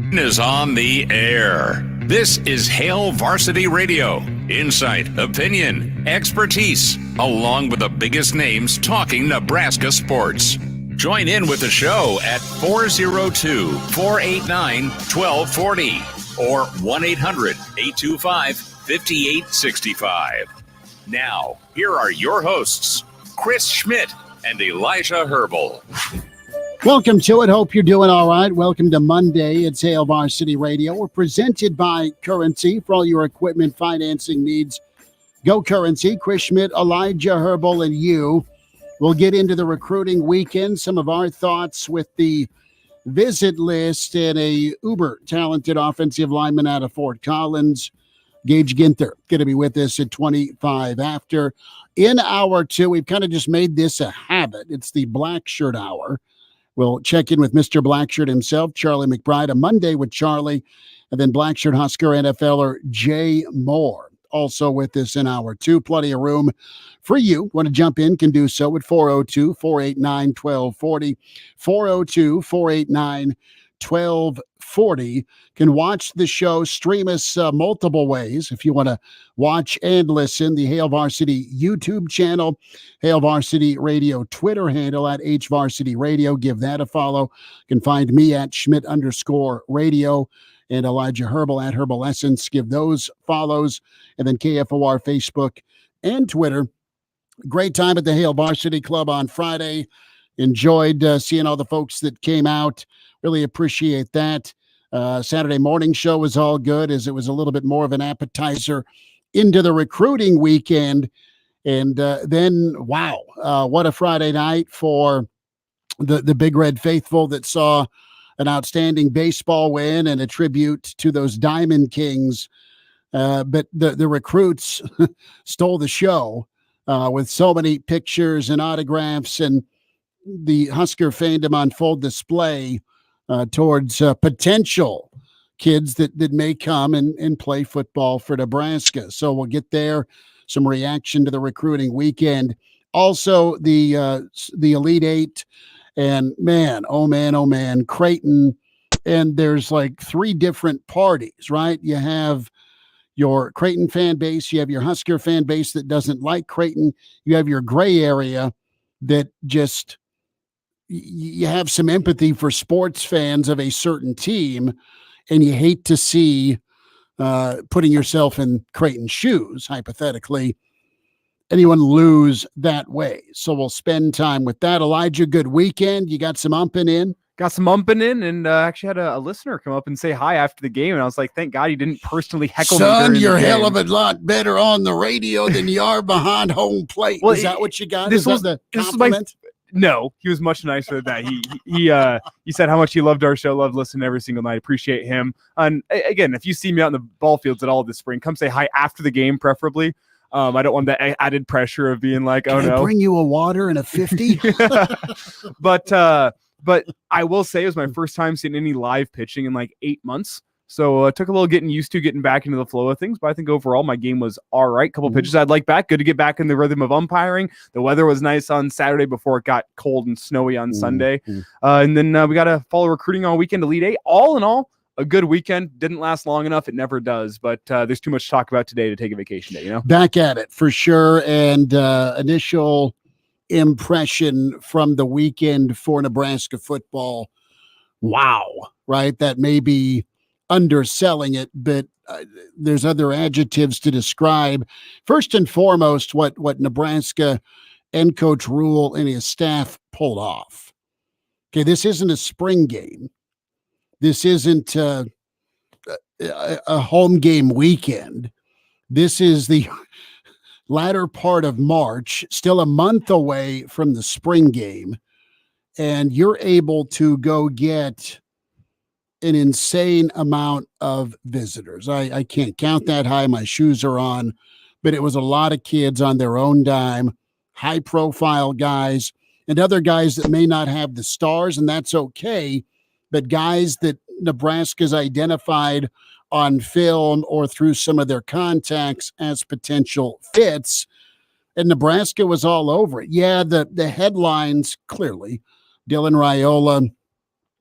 Is on the air. This is Hail Varsity Radio. Insight, opinion, expertise, along with the biggest names talking Nebraska sports. Join in with the show at 402-489-1240 or 1-800-825-5865. Now, here are your hosts, Chris Schmidt and Elijah Herbal. Welcome to it. Hope you're doing all right. Welcome to Monday. It's Hail Varsity Radio. We're presented by Currency for all your equipment financing needs. Go Currency. Chris Schmidt, Elijah Herbal, and you. We'll get into the recruiting weekend. Some of our thoughts with the visit list and a uber-talented offensive lineman out of Fort Collins, Gage Ginther, going to be with us at 25 after. In hour two, we've kind of just made this a habit. It's the Black Shirt Hour. We'll check in with Mr. Blackshirt himself, Charlie McBride, a Monday with Charlie, and then Blackshirt Husker NFLer Jay Moore also with us in hour two. Plenty of room for you. Want to jump in, can do so at 402-489-1240, 402-489-1240. Can watch the show, stream us multiple ways if you want to watch and listen. The Hail Varsity YouTube channel, Hail Varsity Radio Twitter handle at HVarsity Radio. Give that a follow. You can find me at Schmidt_radio and Elijah Herbal at Herbal Essence. Give those follows. And then KFOR Facebook and Twitter. Great time at the Hail Varsity Club on Friday. Enjoyed seeing all the folks that came out. Really appreciate that. Saturday morning show was all good as it was a little bit more of an appetizer into the recruiting weekend. And then, wow, what a Friday night for the Big Red Faithful that saw an outstanding baseball win and a tribute to those Diamond Kings. But the recruits stole the show with so many pictures and autographs and the Husker fandom on full display towards potential kids that may come and play football for Nebraska. So we'll get there. Some reaction to the recruiting weekend. Also, the Elite Eight. And man, oh man, Creighton. And there's like three different parties, right? You have your Creighton fan base. You have your Husker fan base that doesn't like Creighton. You have your gray area that just – you have some empathy for sports fans of a certain team, and you hate to see putting yourself in Creighton's shoes, hypothetically, anyone lose that way. So we'll spend time with that. Elijah, good weekend. You got some umping in? Got some umping in, and actually had a listener come up and say hi after the game, and I was like, thank God you didn't personally heckle me. Son, you're a hell of a lot better on the radio than you are behind home plate. Well, is that what you got? Is that the compliment? No, he was much nicer than that. He said how much he loved our show, loved listening every single night. Appreciate him. And again, if you see me out in the ball fields at all this spring, come say hi after the game, preferably. I don't want that added pressure of being like, Can I bring you a water and a 50? But I will say it was my first time seeing any live pitching in like 8 months. So it took a little getting used to getting back into the flow of things. But I think overall my game was all right. Couple pitches I'd like back. Good to get back in the rhythm of umpiring. The weather was nice on Saturday before it got cold and snowy on Sunday. And then we got to follow recruiting all weekend, Elite Eight. All in all, a good weekend. Didn't last long enough. It never does. But there's too much to talk about today to take a vacation day, you know? Back at it for sure. And initial impression from the weekend for Nebraska football. Wow. Right? That may be underselling it, but there's other adjectives to describe. First and foremost, what Nebraska and Coach Rule and his staff pulled off. Okay, this isn't a spring game. This isn't a home game weekend. This is the latter part of March, still a month away from the spring game, and you're able to go get an insane amount of visitors. I can't count that high. My shoes are on, but it was a lot of kids on their own dime, high-profile guys, and other guys that may not have the stars, and that's okay, but guys that Nebraska's identified on film or through some of their contacts as potential fits, and Nebraska was all over it. Yeah, the headlines, clearly, Dylan Raiola,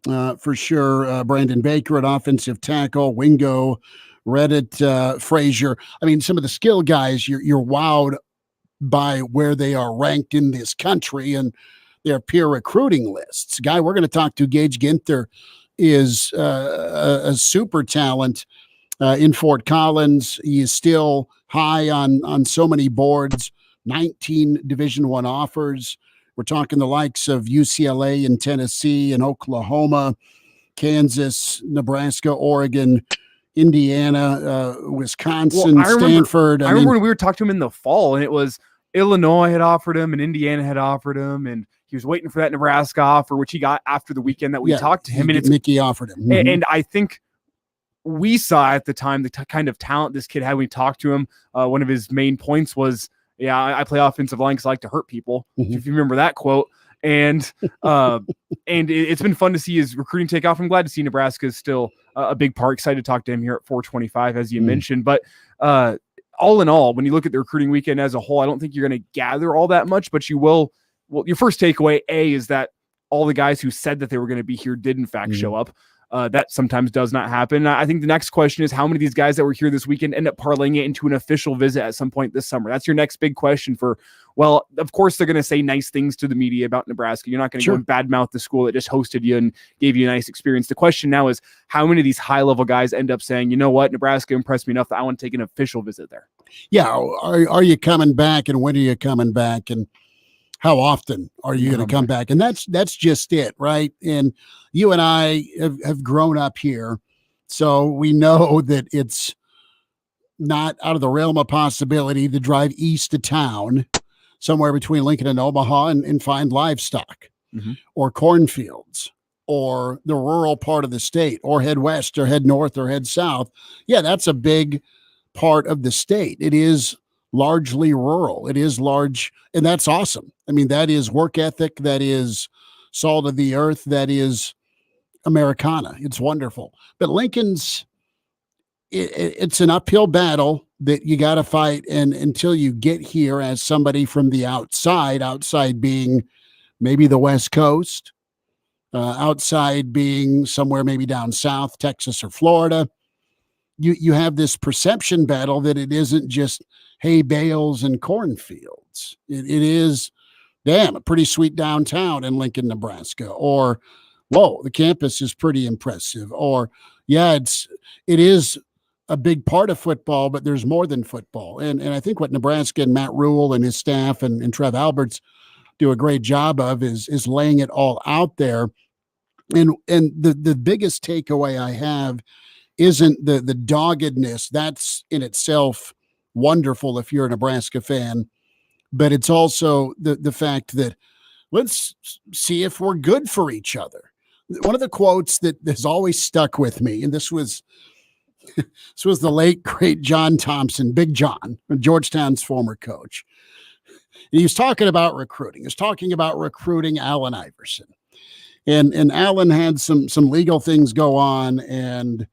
for sure. Brandon Baker at offensive tackle, Wingo, Reddit, Frazier. I mean, some of the skill guys, you're wowed by where they are ranked in this country and their peer recruiting lists. Guy we're going to talk to, Gage Ginther, is a super talent in Fort Collins. He is still high on so many boards, 19 Division I offers. We're talking the likes of UCLA and Tennessee and Oklahoma, Kansas, Nebraska, Oregon, Indiana, Wisconsin, Stanford. I remember when we were talking to him in the fall, and it was Illinois had offered him and Indiana had offered him, and he was waiting for that Nebraska offer, which he got after the weekend that we talked to him. And Mickey offered him. Mm-hmm. And I think we saw at the time the kind of talent this kid had when we talked to him. One of his main points was, I play offensive line because I like to hurt people. Mm-hmm. If you remember that quote. And it's been fun to see his recruiting take off. I'm glad to see Nebraska is still a big part. Excited to talk to him here at 425, as you mentioned. But all in all, when you look at the recruiting weekend as a whole, I don't think you're going to gather all that much, but you will. Well, your first takeaway, is that all the guys who said that they were going to be here did in fact show up. That sometimes does not happen. I think the next question is how many of these guys that were here this weekend end up parlaying it into an official visit at some point this summer? That's your next big question well, of course, they're going to say nice things to the media about Nebraska. You're not going to go and badmouth the school that just hosted you and gave you a nice experience. The question now is how many of these high-level guys end up saying, you know what, Nebraska impressed me enough that I want to take an official visit there. Yeah. Are you coming back, and when are you coming back, and how often are you going to come back? And that's just it, right? And you and I have grown up here, so we know that it's not out of the realm of possibility to drive east of town, somewhere between Lincoln and Omaha, and find livestock or cornfields or the rural part of the state, or head west or head north or head south. Yeah, that's a big part of the state. It is largely rural. It is large, and that's awesome. I mean, that is work ethic. That is salt of the earth. That is Americana. It's wonderful. But Lincoln's, it's an uphill battle that you got to fight. And until you get here as somebody from the outside being maybe the West Coast, outside being somewhere maybe down south, Texas or Florida, you have this perception battle that it isn't just hay bales and cornfields. It is, damn, a pretty sweet downtown in Lincoln, Nebraska. Or, whoa, the campus is pretty impressive. Or, yeah, it is a big part of football, but there's more than football. And I think what Nebraska and Matt Rule and his staff and Trev Alberts do a great job of is laying it all out there. And the biggest takeaway I have isn't the doggedness. That's in itself wonderful if you're a Nebraska fan, but it's also the fact that let's see if we're good for each other. One of the quotes that has always stuck with me, and this was the late, great John Thompson, Big John, Georgetown's former coach. He was talking about recruiting. He was talking about recruiting Allen Iverson. And Allen had some legal things go on, and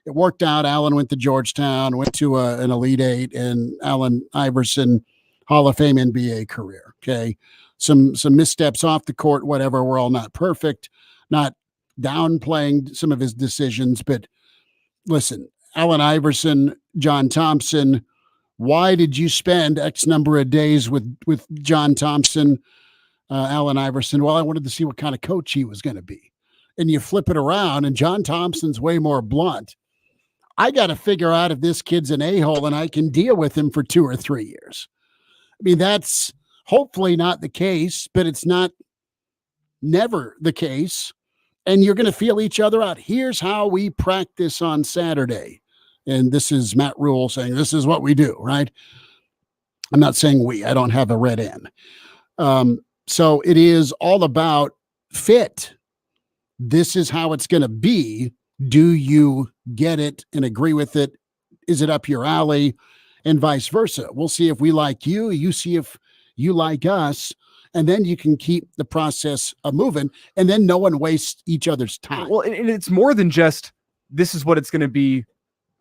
it worked out. Allen went to Georgetown, went to an Elite Eight, and Allen Iverson, Hall of Fame NBA career. Okay. Some missteps off the court, whatever. We're all not perfect, not downplaying some of his decisions, but listen, Allen Iverson, John Thompson, why did you spend X number of days with John Thompson, Allen Iverson? Well, I wanted to see what kind of coach he was going to be. And you flip it around, and John Thompson's way more blunt. I got to figure out if this kid's an a-hole and I can deal with him for 2 or 3 years. I mean, that's hopefully not the case, but it's never the case. And you're going to feel each other out. Here's how we practice on Saturday. And this is Matt Rule saying, this is what we do, right? I'm not saying we. I don't have a red N. So it is all about fit. This is how it's going to be. Do you get it and agree with it? Is it up your alley? And vice versa. We'll see if we like you. You see if you like us. And then you can keep the process moving, and then no one wastes each other's time. Well, and it's more than just this is what it's going to be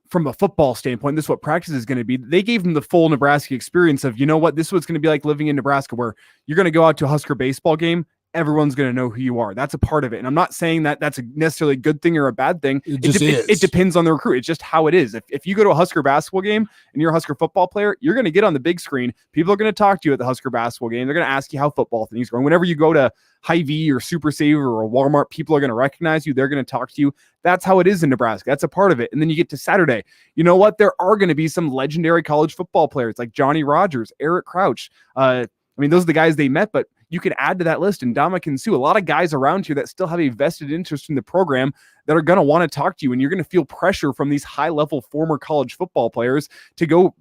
from a football standpoint. This is what practice is going to be. They gave them the full Nebraska experience of, you know what, this is what's going to be like living in Nebraska, where you're going to go out to a Husker baseball game everyone's going to know who you are. That's a part of it. And I'm not saying that that's necessarily a good thing or a bad thing. It just is. It depends on the recruit. It's just how it is. If you go to a Husker basketball game and you're a Husker football player, you're going to get on the big screen. People are going to talk to you at the Husker basketball game. They're going to ask you how football things are going. Whenever you go to Hy-Vee or Super Saver or Walmart, people are going to recognize you. They're going to talk to you. That's how it is in Nebraska. That's a part of it. And then you get to Saturday. You know what? There are going to be some legendary college football players like Johnny Rogers, Eric Crouch. Those are the guys they met, but you can add to that list, and Ndamukong Suh, a lot of guys around here that still have a vested interest in the program that are going to want to talk to you, and you're going to feel pressure from these high-level former college football players to go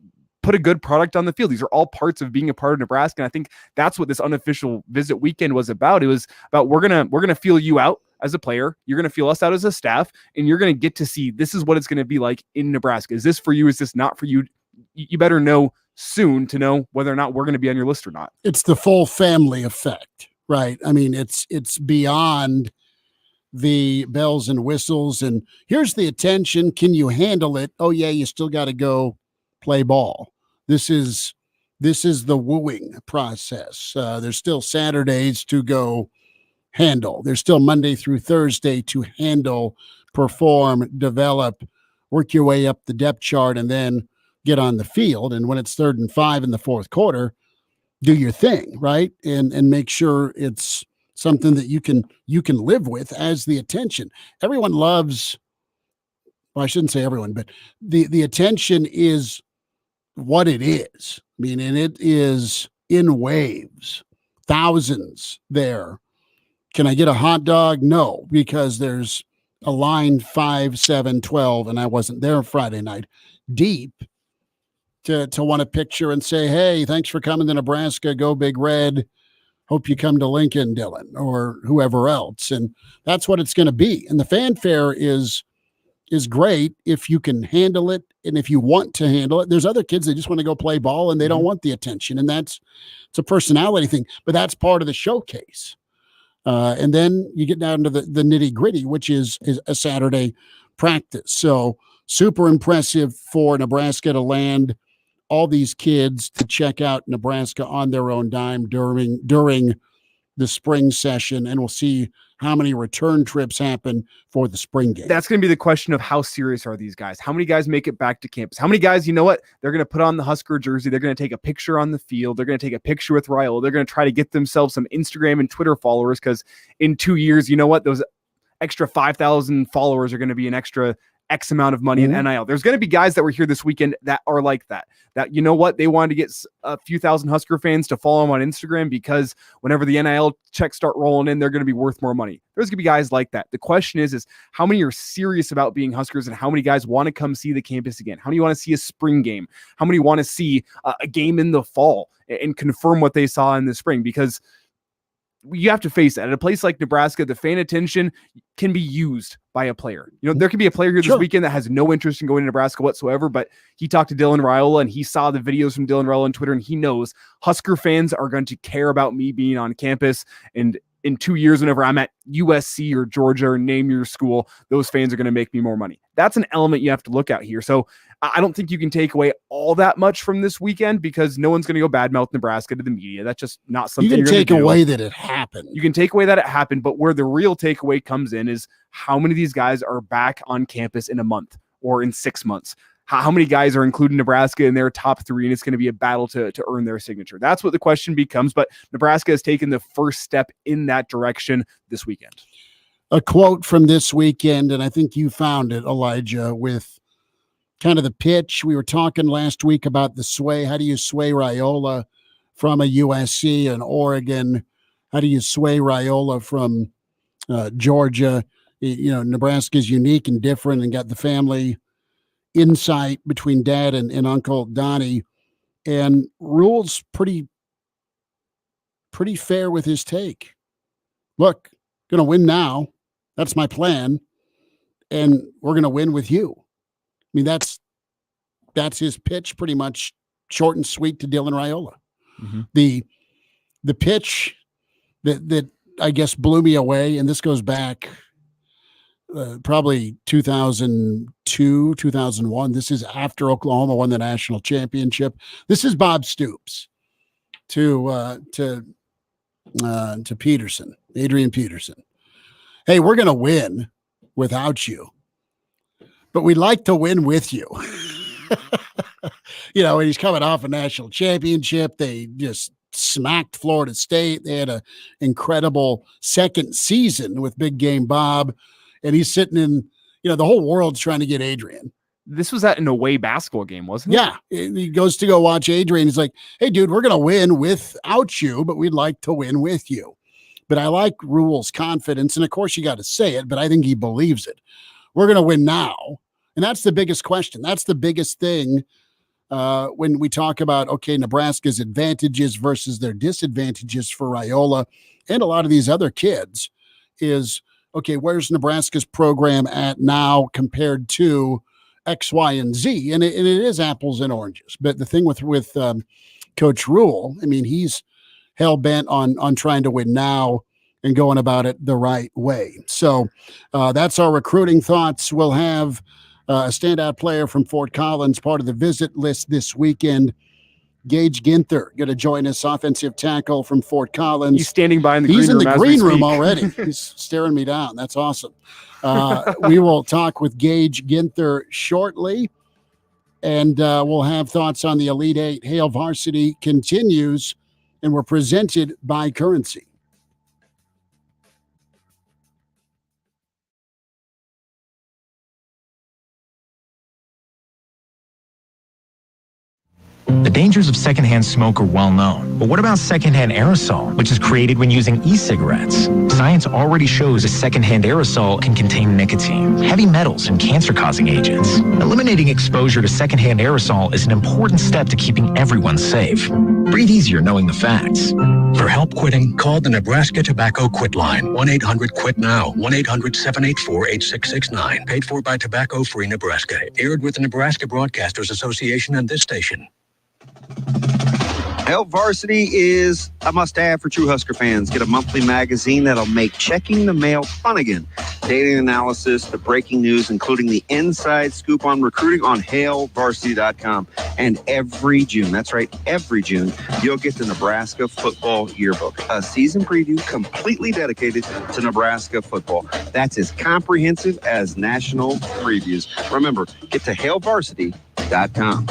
put a good product on the field. These are all parts of being a part of Nebraska, and I think that's what this unofficial visit weekend was about. It was about we're gonna feel you out as a player, you're gonna feel us out as a staff, and you're gonna get to see this is what it's gonna be like in Nebraska. Is this for you? Is this not for you? You better know soon to know whether or not we're going to be on your list or not. It's the full family effect, right? I mean, it's beyond the bells and whistles. And here's the attention. Can you handle it? Oh yeah, you still got to go play ball. This is the wooing process. There's still Saturdays to go handle. There's still Monday through Thursday to handle, perform, develop, work your way up the depth chart, and then get on the field. And when it's 3rd and 5 in the fourth quarter, do your thing, right? And make sure it's something that you can live with as the attention. Everyone loves, well, I shouldn't say everyone, but the attention is what it is. I mean, and it is in waves, thousands there. Can I get a hot dog? No, because there's a line 5, 7, 12, and I wasn't there Friday night, deep to want a picture and say, hey, thanks for coming to Nebraska. Go Big Red. Hope you come to Lincoln, Dylan, or whoever else. And that's what it's going to be. And the fanfare is great if you can handle it and if you want to handle it. There's other kids that just want to go play ball and they don't want the attention. And it's a personality thing, but that's part of the showcase. And then you get down to the nitty gritty, which is a Saturday practice. So super impressive for Nebraska to land all these kids to check out Nebraska on their own dime during the spring session, and we'll see how many return trips happen for the spring game. That's going to be the question of how serious are these guys? How many guys make it back to campus? How many guys, you know what? They're going to put on the Husker jersey. They're going to take a picture on the field. They're going to take a picture with Raiola. They're going to try to get themselves some Instagram and Twitter followers because in 2 years, you know what? Those extra 5,000 followers are going to be an extra X amount of money in NIL. There's going to be guys that were here this weekend that are like that, you know what? They wanted to get a few thousand Husker fans to follow them on Instagram because whenever the NIL checks start rolling in, they're going to be worth more money. There's going to be guys like that. The question is how many are serious about being Huskers and how many guys want to come see the campus again? How many want to see a spring game? How many want to see a game in the fall and confirm what they saw in the spring? Because you have to face that. At a place like Nebraska, the fan attention can be used by a player. You know, there could be a player here this weekend that has no interest in going to Nebraska whatsoever, but he talked to Dylan Raiola and he saw the videos from Dylan Raiola on Twitter, and he knows Husker fans are going to care about me being on campus. And in 2 years, whenever I'm at USC or Georgia or name your school, those fans are going to make me more money. That's an element you have to look at here. So I don't think you can take away all that much from this weekend because no one's going to go badmouth Nebraska to the media. That's just not something you can you're take away that it happened. You can take away that it happened, but where the real takeaway comes in is how many of these guys are back on campus in a month or in 6 months. How many guys are including Nebraska in their top 3, and it's going to be a battle to earn their signature. That's what the question becomes, but Nebraska has taken the first step in that direction this weekend. A quote from this weekend, and I think you found it, Elijah, with kind of the pitch. We were talking last week about the sway. How do you sway Raiola from a USC and Oregon? How do you sway Raiola from Georgia? You know, Nebraska is unique and different and got the family insight between dad and Uncle Donnie, and Rule's pretty fair with his take. Look, going to win now. That's my plan. And we're going to win with you. I mean, that's his pitch, pretty much short and sweet to Dylan Raiola. Mm-hmm. The pitch that I guess blew me away, and this goes back probably 2002, 2001. This is after Oklahoma won the national championship. This is Bob Stoops to to Peterson, Adrian Peterson. Hey, we're going to win without you, but we'd like to win with you. He's coming off a national championship. They just smacked Florida State. They had an incredible second season with Big Game Bob, and he's sitting in, the whole world's trying to get Adrian. This was at an away basketball game, wasn't it? Yeah. He goes to go watch Adrian. He's like, hey, dude, we're going to win without you, but we'd like to win with you. But I like Rhule's confidence. And of course, you got to say it, but I think he believes it. We're going to win now. And that's the biggest question. That's the biggest thing when we talk about, okay, Nebraska's advantages versus their disadvantages for Raiola and a lot of these other kids is, okay, where's Nebraska's program at now compared to X, Y, and Z? And it is apples and oranges. But the thing with Coach Rhule, I mean, he's hell-bent on trying to win now and going about it the right way. So that's our recruiting thoughts. We'll have a standout player from Fort Collins, part of the visit list this weekend. Gage Ginther going to join us, offensive tackle from Fort Collins. He's standing by in the green room. He's in the green room already. He's staring me down. That's awesome. We will talk with Gage Ginther shortly, and we'll have thoughts on the Elite Eight. Hail Varsity continues, and we're presented by Currency. The dangers of secondhand smoke are well known. But what about secondhand aerosol, which is created when using e-cigarettes? Science already shows a secondhand aerosol can contain nicotine, heavy metals, and cancer-causing agents. Eliminating exposure to secondhand aerosol is an important step to keeping everyone safe. Breathe easier knowing the facts. For help quitting, call the Nebraska Tobacco Quit Line, 1-800-QUIT-NOW, 1-800-784-8669. Paid for by Tobacco Free Nebraska. Aired with the Nebraska Broadcasters Association and this station. Hail Varsity is a must-have for true Husker fans. Get a monthly magazine that'll make checking the mail fun again. Daily analysis, the breaking news, including the inside scoop on recruiting on HailVarsity.com. And every June, that's right, every June, you'll get the Nebraska Football Yearbook, a season preview completely dedicated to Nebraska football. That's as comprehensive as national previews. Remember, get to HailVarsity.com.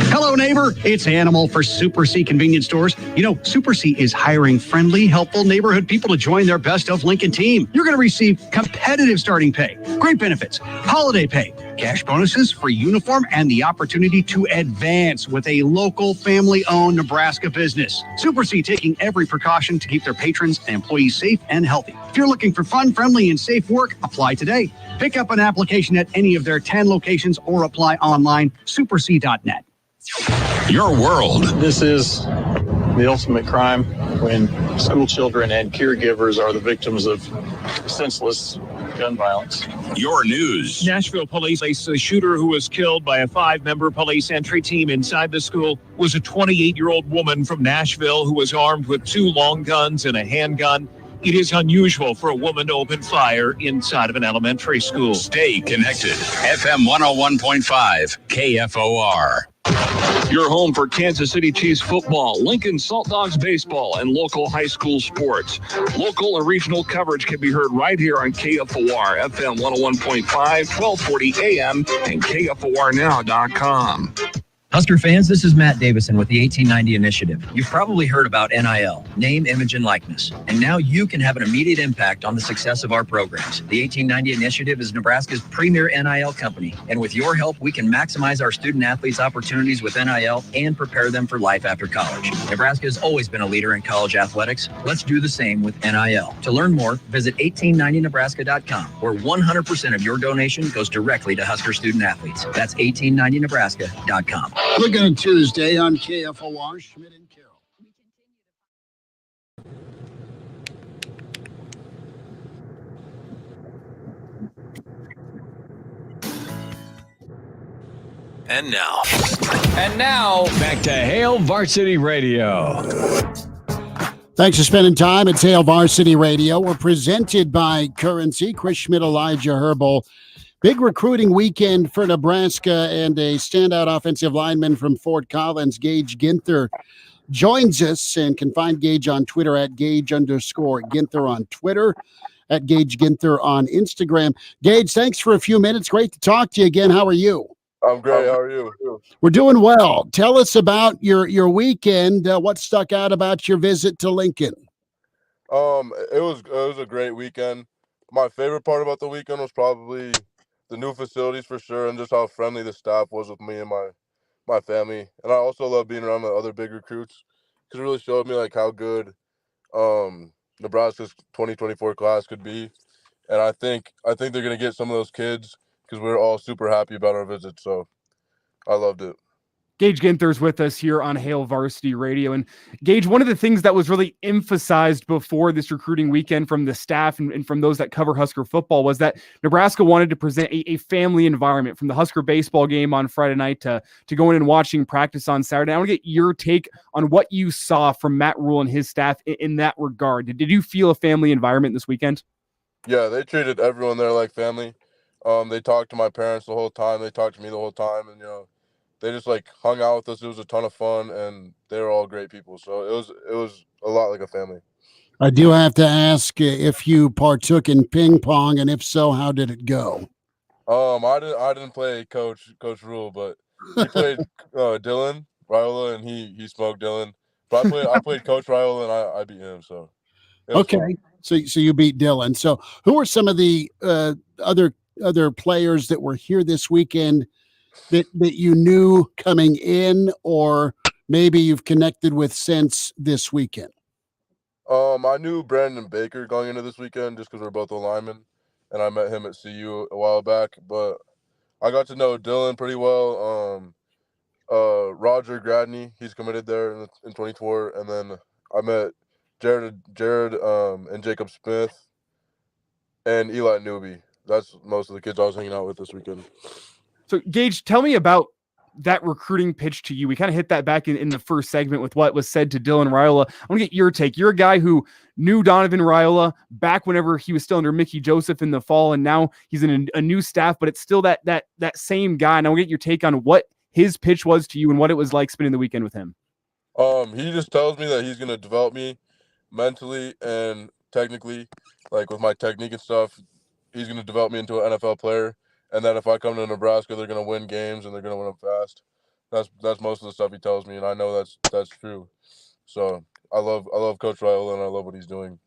Hello, neighbor. It's Animal for Super C Convenience Stores. You know, Super C is hiring friendly, helpful neighborhood people to join their Best of Lincoln team. You're going to receive competitive starting pay, great benefits, holiday pay, cash bonuses, free uniform, and the opportunity to advance with a local family-owned Nebraska business. Super C taking every precaution to keep their patrons and employees safe and healthy. If you're looking for fun, friendly, and safe work, apply today. Pick up an application at any of their 10 locations or apply online, superc.net. Your world. This is the ultimate crime when school children and caregivers are the victims of senseless gun violence. Your news. Nashville police say the shooter who was killed by a 5-member police entry team inside the school was a 28-year-old woman from Nashville who was armed with 2 long guns and a handgun. It is unusual for a woman to open fire inside of an elementary school. Stay connected. FM 101.5 KFOR. Your home for Kansas City Chiefs football, Lincoln Salt Dogs baseball, and local high school sports. Local and regional coverage can be heard right here on KFOR, FM 101.5, 1240 AM, and KFORnow.com. Husker fans, this is Matt Davison with the 1890 Initiative. You've probably heard about NIL, name, image, and likeness. And now you can have an immediate impact on the success of our programs. The 1890 Initiative is Nebraska's premier NIL company. And with your help, we can maximize our student athletes' opportunities with NIL and prepare them for life after college. Nebraska has always been a leader in college athletics. Let's do the same with NIL. To learn more, visit 1890nebraska.com, where 100% of your donation goes directly to Husker student athletes. That's 1890nebraska.com. Looking at Tuesday on KFOR, Schmidt and Carroll. And now, back to Hail Varsity Radio. Thanks for spending time at Hail Varsity Radio. We're presented by Currency. Chris Schmidt, Elijah Herbal. Big recruiting weekend for Nebraska, and a standout offensive lineman from Fort Collins, Gage Ginther, joins us and can find Gage on Twitter at Gage_Ginther on Twitter, at Gage Ginther on Instagram. Gage, thanks for a few minutes. Great to talk to you again. How are you? I'm great. How are you? We're doing well. Tell us about your weekend. What stuck out about your visit to Lincoln? It was a great weekend. My favorite part about the weekend was probably the new facilities for sure, and just how friendly the staff was with me and my family. And I also love being around the other big recruits because it really showed me like how good Nebraska's 2024 class could be. And I think they're gonna get some of those kids because we're all super happy about our visit. So I loved it. Gage Ginther's with us here on Hail Varsity Radio. And Gage, one of the things that was really emphasized before this recruiting weekend from the staff and from those that cover Husker football was that Nebraska wanted to present a family environment, from the Husker baseball game on Friday night to going and watching practice on Saturday. I want to get your take on what you saw from Matt Rule and his staff in that regard. Did you feel a family environment this weekend? Yeah, they treated everyone there like family. They talked to my parents the whole time. They talked to me the whole time, and they just like hung out with us. It was a ton of fun, and they were all great people. So it was a lot like a family. I do have to ask if you partook in ping pong, and if so, how did it go? I didn't play Coach Rule, but he played Dylan Raiola, and he smoked Dylan. But I played Coach Raiola, and I beat him. So okay, fun. so you beat Dylan. So who are some of the other players that were here this weekend that you knew coming in, or maybe you've connected with since this weekend? I knew Brandon Baker going into this weekend just because we're both linemen, and I met him at CU a while back. But I got to know Dylan pretty well. Roger Gradney, he's committed there in 24, and then I met Jared, and Jacob Smith, and Eli Newby. That's most of the kids I was hanging out with this weekend. So, Gage, tell me about that recruiting pitch to you. We kind of hit that back in the first segment with what was said to Dylan Raiola. I want to get your take. You're a guy who knew Donovan Raiola back whenever he was still under Mickey Joseph in the fall, and now he's in a new staff, but it's still that same guy. And I want to get your take on what his pitch was to you and what it was like spending the weekend with him. He just tells me that he's going to develop me mentally and technically, like with my technique and stuff. He's going to develop me into an NFL player, and that if I come to Nebraska, they're going to win games and they're going to win them fast. That's most of the stuff he tells me, and I know that's true. So I love Coach Raiola, and I love what he's doing.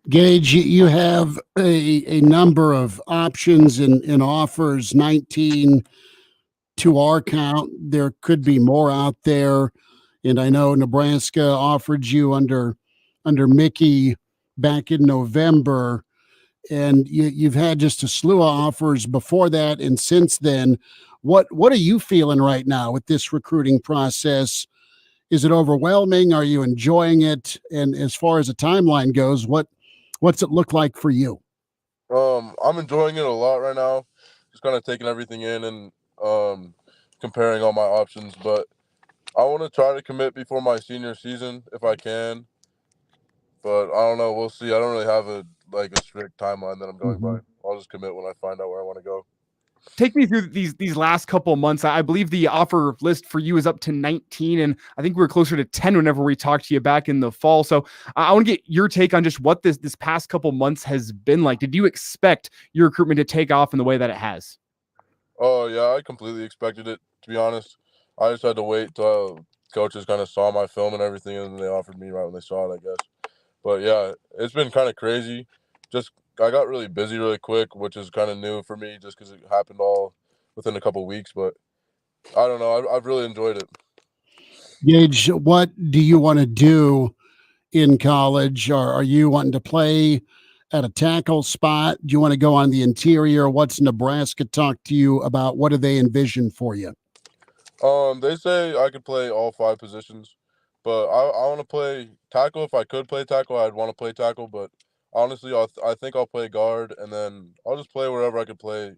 Gage, you have a number of options and offers, 19 to our count. There could be more out there, and I know Nebraska offered you under Mickey back in November, and you've had just a slew of offers before that and since then. What are you feeling right now with this recruiting process? Is it overwhelming? Are you enjoying it? And as far as the timeline goes, what's it look like for you? I'm enjoying it a lot right now. Just kind of taking everything in and comparing all my options. But I want to try to commit before my senior season if I can. But I don't know. We'll see. I don't really have a strict timeline that I'm going by. I'll just commit when I find out where I want to go. Take me through these last couple of months. I believe the offer list for you is up to 19, and I think we were closer to 10 whenever we talked to you back in the fall. So I want to get your take on just what this past couple months has been like. Did you expect your recruitment to take off in the way that it has? Oh, yeah, I completely expected it, to be honest. I just had to wait till coaches kind of saw my film and everything, and they offered me right when they saw it, I guess. But, yeah, it's been kind of crazy. I got really busy really quick, which is kind of new for me just because it happened all within a couple weeks. But I don't know. I've really enjoyed it. Gage, what do you want to do in college? Are you wanting to play at a tackle spot? Do you want to go on the interior? What's Nebraska talk to you about? What do they envision for you? They say I could play all 5 positions, but I want to play tackle. If I could play tackle, I'd want to play tackle. But honestly, I think I'll play guard, and then I'll just play wherever I could play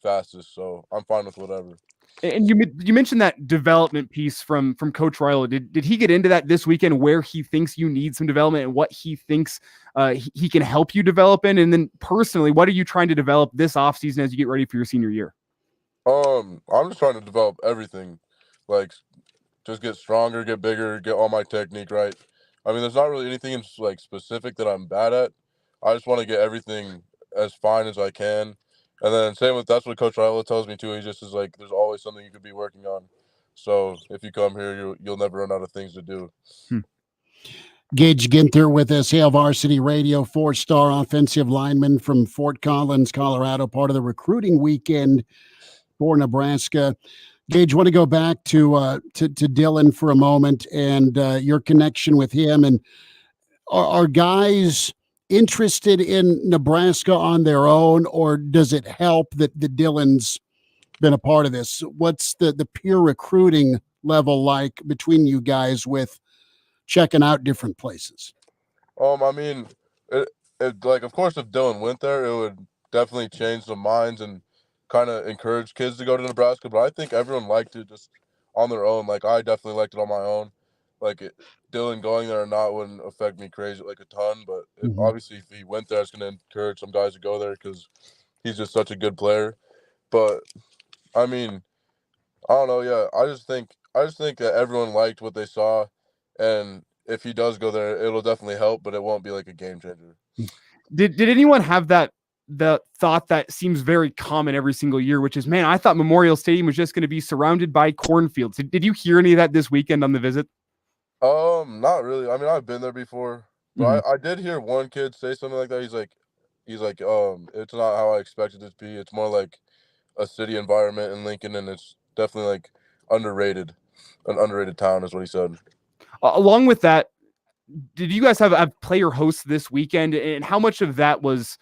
fastest. So I'm fine with whatever. And you mentioned that development piece from Coach Raiola. Did he get into that this weekend, where he thinks you need some development and what he thinks he can help you develop in? And then personally, what are you trying to develop this offseason as you get ready for your senior year? I'm just trying to develop everything, like just get stronger, get bigger, get all my technique right. I mean, there's not really anything like specific that I'm bad at. I just want to get everything as fine as I can. And then that's what Coach Raiola tells me too. He just is like, there's always something you could be working on. So if you come here, you'll never run out of things to do. Gage Ginther with us, Hail Varsity Radio, 4-star offensive lineman from Fort Collins, Colorado, part of the recruiting weekend for Nebraska. Gage, want to go back to Dylan for a moment and your connection with him. And are guys interested in Nebraska on their own, or does it help that Dylan's been a part of this? What's the peer recruiting level like between you guys with checking out different places? I mean, like, of course, if Dylan went there, it would definitely change the minds and kind of encourage kids to go to Nebraska. But I think everyone liked it just on their own. Like, I definitely liked it on my own. Like, Dylan going there or not wouldn't affect me crazy, like, a ton. But obviously, if he went there, it's going to encourage some guys to go there because he's just such a good player. But, I mean, I don't know. Yeah, I just think that everyone liked what they saw. And if he does go there, it'll definitely help, but it won't be like a game changer. Did anyone have the thought that seems very common every single year, which is, man, I thought Memorial Stadium was just going to be surrounded by cornfields. Did you hear any of that this weekend on the visit? Not really. I mean, I've been there before, but I did hear one kid say something like that. He's like, it's not how I expected it to be. It's more like a city environment in Lincoln, and it's definitely like underrated. An underrated town is what he said. Along with that, did you guys have player hosts this weekend, and how much of that was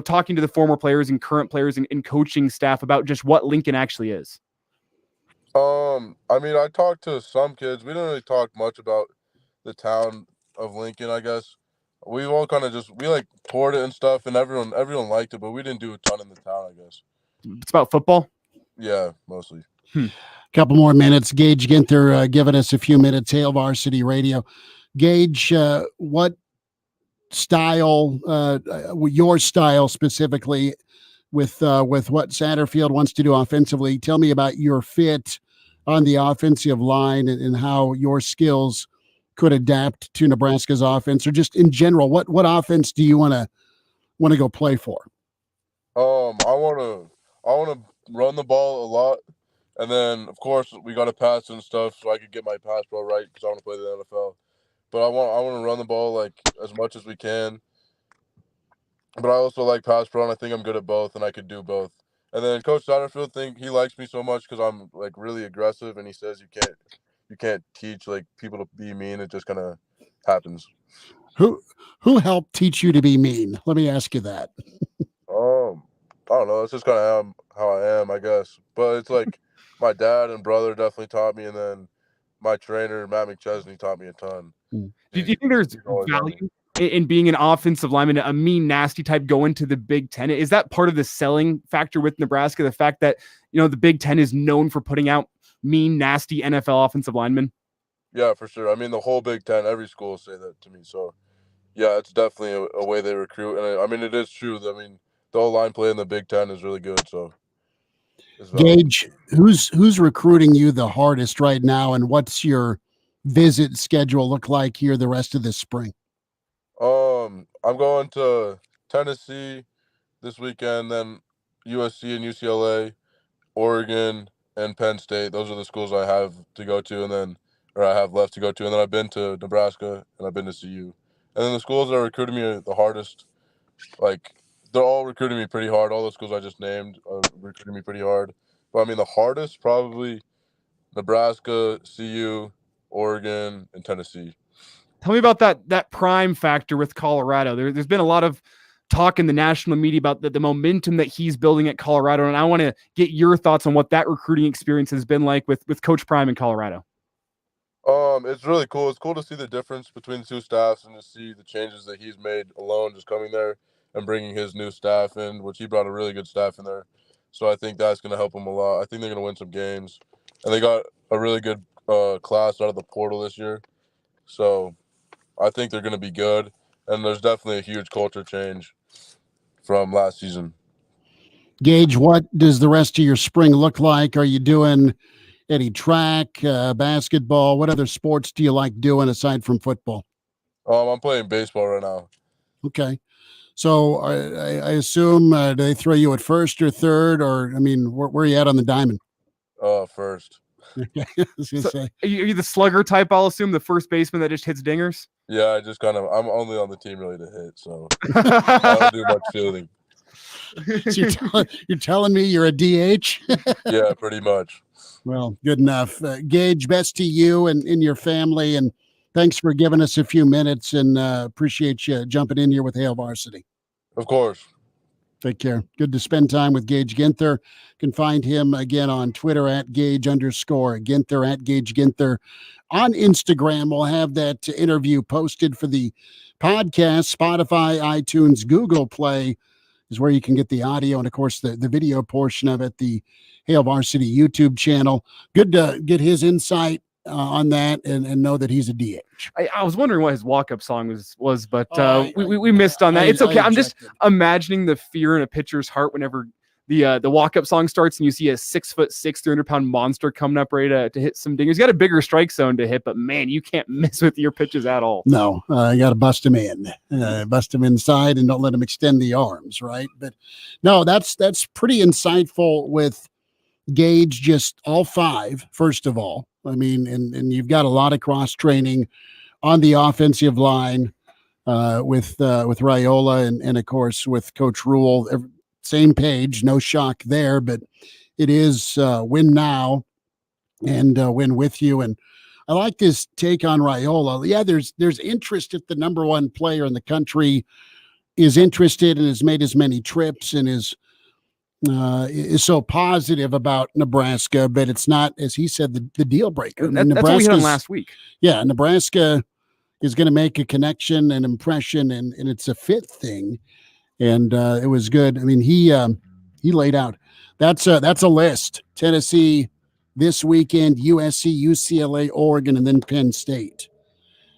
talking to the former players and current players and coaching staff about just what Lincoln actually is? I mean, I talked to some kids. We didn't really talk much about the town of Lincoln, I guess. We all kind of we like toured it and stuff, and everyone liked it, but we didn't do a ton in the town, I guess. It's about football? Yeah, mostly. Couple more minutes. Gage Ginther giving us a few minutes, Hail Varsity Radio. Gage, what style, your style specifically, with what Satterfield wants to do offensively? Tell me about your fit on the offensive line and how your skills could adapt to Nebraska's offense, or just in general, what offense do you want to go play for? I want to run the ball a lot. And then, of course, we got to pass and stuff so I could get my pass pro right because I want to play the NFL. But I want to run the ball like as much as we can. But I also like pass pro, and I think I'm good at both, and I could do both. And then Coach Satterfield he likes me so much because I'm like really aggressive, and he says you can't teach like people to be mean. It just kind of happens. Who helped teach you to be mean? Let me ask you that. I don't know. It's just kind of how I am, I guess. But it's like my dad and brother definitely taught me, and then my trainer Matt McChesney taught me a ton. Do you think there's value in being an offensive lineman, a mean, nasty type going to the Big Ten? Is that part of the selling factor with Nebraska? The fact that the Big Ten is known for putting out mean, nasty NFL offensive linemen? Yeah, for sure. I mean, the whole Big Ten, every school will say that to me. So, yeah, it's definitely a way they recruit, and I mean, it is true. I mean, the O-line play in the Big Ten is really good. So, Gage, who's recruiting you the hardest right now, and what's your visit schedule look like here the rest of this spring? I'm going to Tennessee this weekend, then USC and UCLA, Oregon, and Penn State. Those are the schools I have to go to, I have left to go to. And then I've been to Nebraska and I've been to CU. And then the schools that are recruiting me the hardest, like, they're all recruiting me pretty hard. All the schools I just named are recruiting me pretty hard. But I mean, the hardest probably Nebraska, CU, Oregon, and Tennessee. Tell me about that prime factor with Colorado. There's been a lot of talk in the national media about the momentum that he's building at Colorado, and I want to get your thoughts on what that recruiting experience has been like with Coach Prime in Colorado. It's really cool. It's cool to see the difference between the two staffs and to see the changes that he's made alone, just coming there and bringing his new staff in, which he brought a really good staff in there. So I think that's going to help him a lot. I think they're going to win some games, and they got a really good class out of the portal this year. So I think they're going to be good, and there's definitely a huge culture change from last season. Gage, what does the rest of your spring look like? Are you doing Any track, basketball? What other sports do you like doing aside from football? I'm playing baseball right now. Okay. So I assume do they throw you at first or third, or I mean, where are you at on the diamond? First. I was gonna say. Are you the slugger type? I'll assume the first baseman that just hits dingers. Yeah, I'm only on the team really to hit, so I don't do much fielding. So you're telling me you're a DH? Yeah, pretty much. Well, good enough. Gage, best to you and your family, and thanks for giving us a few minutes, and appreciate you jumping in here with Hail Varsity. Of course. Take care. Good to spend time with Gage Ginther. You can find him again on Twitter at Gage_Ginther, at Gage Ginther. On Instagram, we'll have that interview posted for the podcast. Spotify, iTunes, Google Play is where you can get the audio and, of course, the video portion of it, the Hail Varsity YouTube channel. Good to get his insight on that and know that he's a DH. I was wondering what his walk-up song was, but we missed on that. It's okay. I'm just imagining the fear in a pitcher's heart whenever the walk-up song starts and you see a 6'6", 300-pound monster coming up ready to hit some dingers. He's got a bigger strike zone to hit, but man, you can't miss with your pitches at all. No, you got to bust him in, bust him inside, and don't let him extend the arms, right? But no, that's pretty insightful with Gage, just all five, first of all. I mean, and you've got a lot of cross training on the offensive line with Raiola and of course with Coach Rule. Same page, no shock there, but it is win now and win with you. And I like this take on Raiola. Yeah, there's interest if the number one player in the country is interested and has made as many trips and is so positive about Nebraska, but it's not, as he said, the deal breaker. That's what we hit on last week. Yeah, Nebraska is going to make a connection and impression, and it's a fit thing. And it was good. I mean, he laid out. That's a list. Tennessee this weekend, USC, UCLA, Oregon, and then Penn State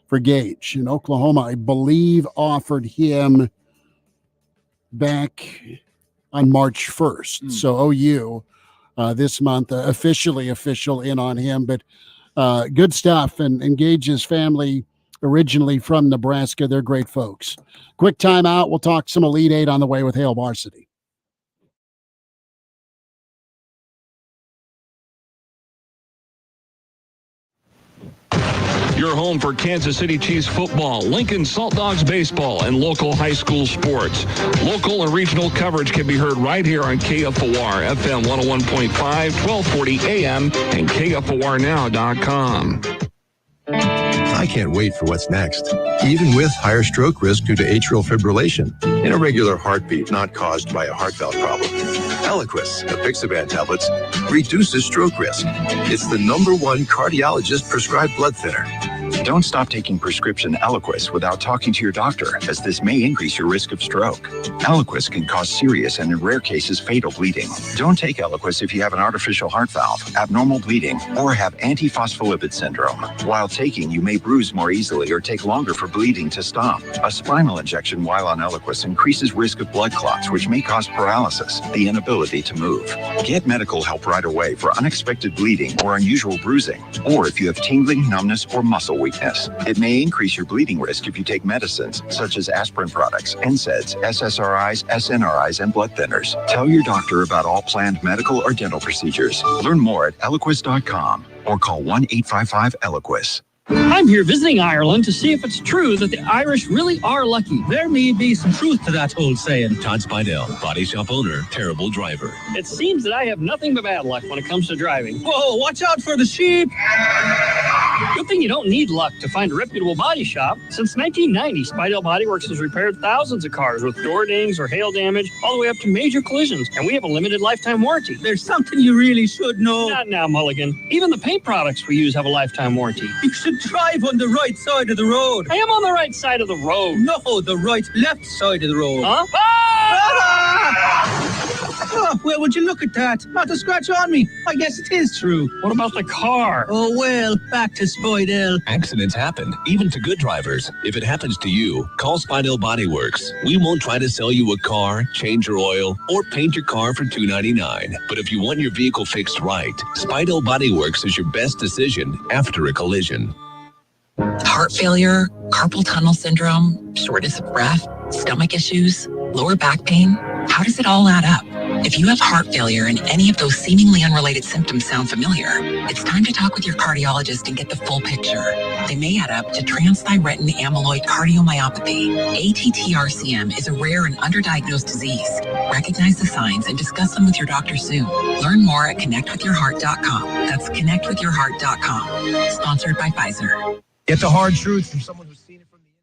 for Gage. And Oklahoma, I believe, offered him back on March 1st. So OU this month, official in on him. But good stuff. And Gage's family, originally from Nebraska, they're great folks. Quick timeout. We'll talk some Elite Eight on the way with Hail Varsity. Your home for Kansas City Chiefs football, Lincoln Salt Dogs baseball, and local high school sports. Local and regional coverage can be heard right here on KFOR, FM 101.5, 1240 AM, and KFORnow.com. I can't wait for what's next. Even with higher stroke risk due to atrial fibrillation, an irregular heartbeat not caused by a heart valve problem. Eliquis, the Pixaban tablets, reduces stroke risk. It's the #1 cardiologist prescribed blood thinner. Don't stop taking prescription Eliquis without talking to your doctor, as this may increase your risk of stroke. Eliquis can cause serious and in rare cases fatal bleeding. Don't take Eliquis if you have an artificial heart valve, abnormal bleeding, or have antiphospholipid syndrome. While taking, you may bruise more easily or take longer for bleeding to stop. A spinal injection while on Eliquis increases risk of blood clots, which may cause paralysis, the inability to move. Get medical help right away for unexpected bleeding or unusual bruising, or if you have tingling, numbness, or muscle weakness. It may increase your bleeding risk if you take medicines such as aspirin products, NSAIDs, SSRIs, SNRIs, and blood thinners. Tell your doctor about all planned medical or dental procedures. Learn more at Eliquis.com or call 1-855-ELIQUIS. I'm here visiting Ireland to see if it's true that the Irish really are lucky. There may be some truth to that old saying. Todd Spidell, body shop owner, terrible driver. It seems that I have nothing but bad luck when it comes to driving. Whoa, watch out for the sheep! Good thing you don't need luck to find a reputable body shop. Since 1990, Spidell Body Works has repaired thousands of cars with door dings or hail damage, all the way up to major collisions, and we have a limited lifetime warranty. There's something you really should know. Not now, Mulligan. Even the paint products we use have a lifetime warranty. You should drive on the right side of the road. I am on the right side of the road. No, the left side of the road. Huh? Ah! Oh, well, would you look at that? Not a scratch on me. I guess it is true. What about the car? Oh, well, back to Spidell. Accidents happen, even to good drivers. If it happens to you, call Spidell Body Works. We won't try to sell you a car, change your oil, or paint your car for $2.99. But if you want your vehicle fixed right, Spidell Body Works is your best decision after a collision. Heart failure, carpal tunnel syndrome, shortness of breath, stomach issues, lower back pain. How does it all add up? If you have heart failure and any of those seemingly unrelated symptoms sound familiar, it's time to talk with your cardiologist and get the full picture. They may add up to transthyretin amyloid cardiomyopathy. ATTRCM is a rare and underdiagnosed disease. Recognize the signs and discuss them with your doctor soon. Learn more at connectwithyourheart.com. That's connectwithyourheart.com. Sponsored by Pfizer. Get the hard truth from someone who's seen it from the inside.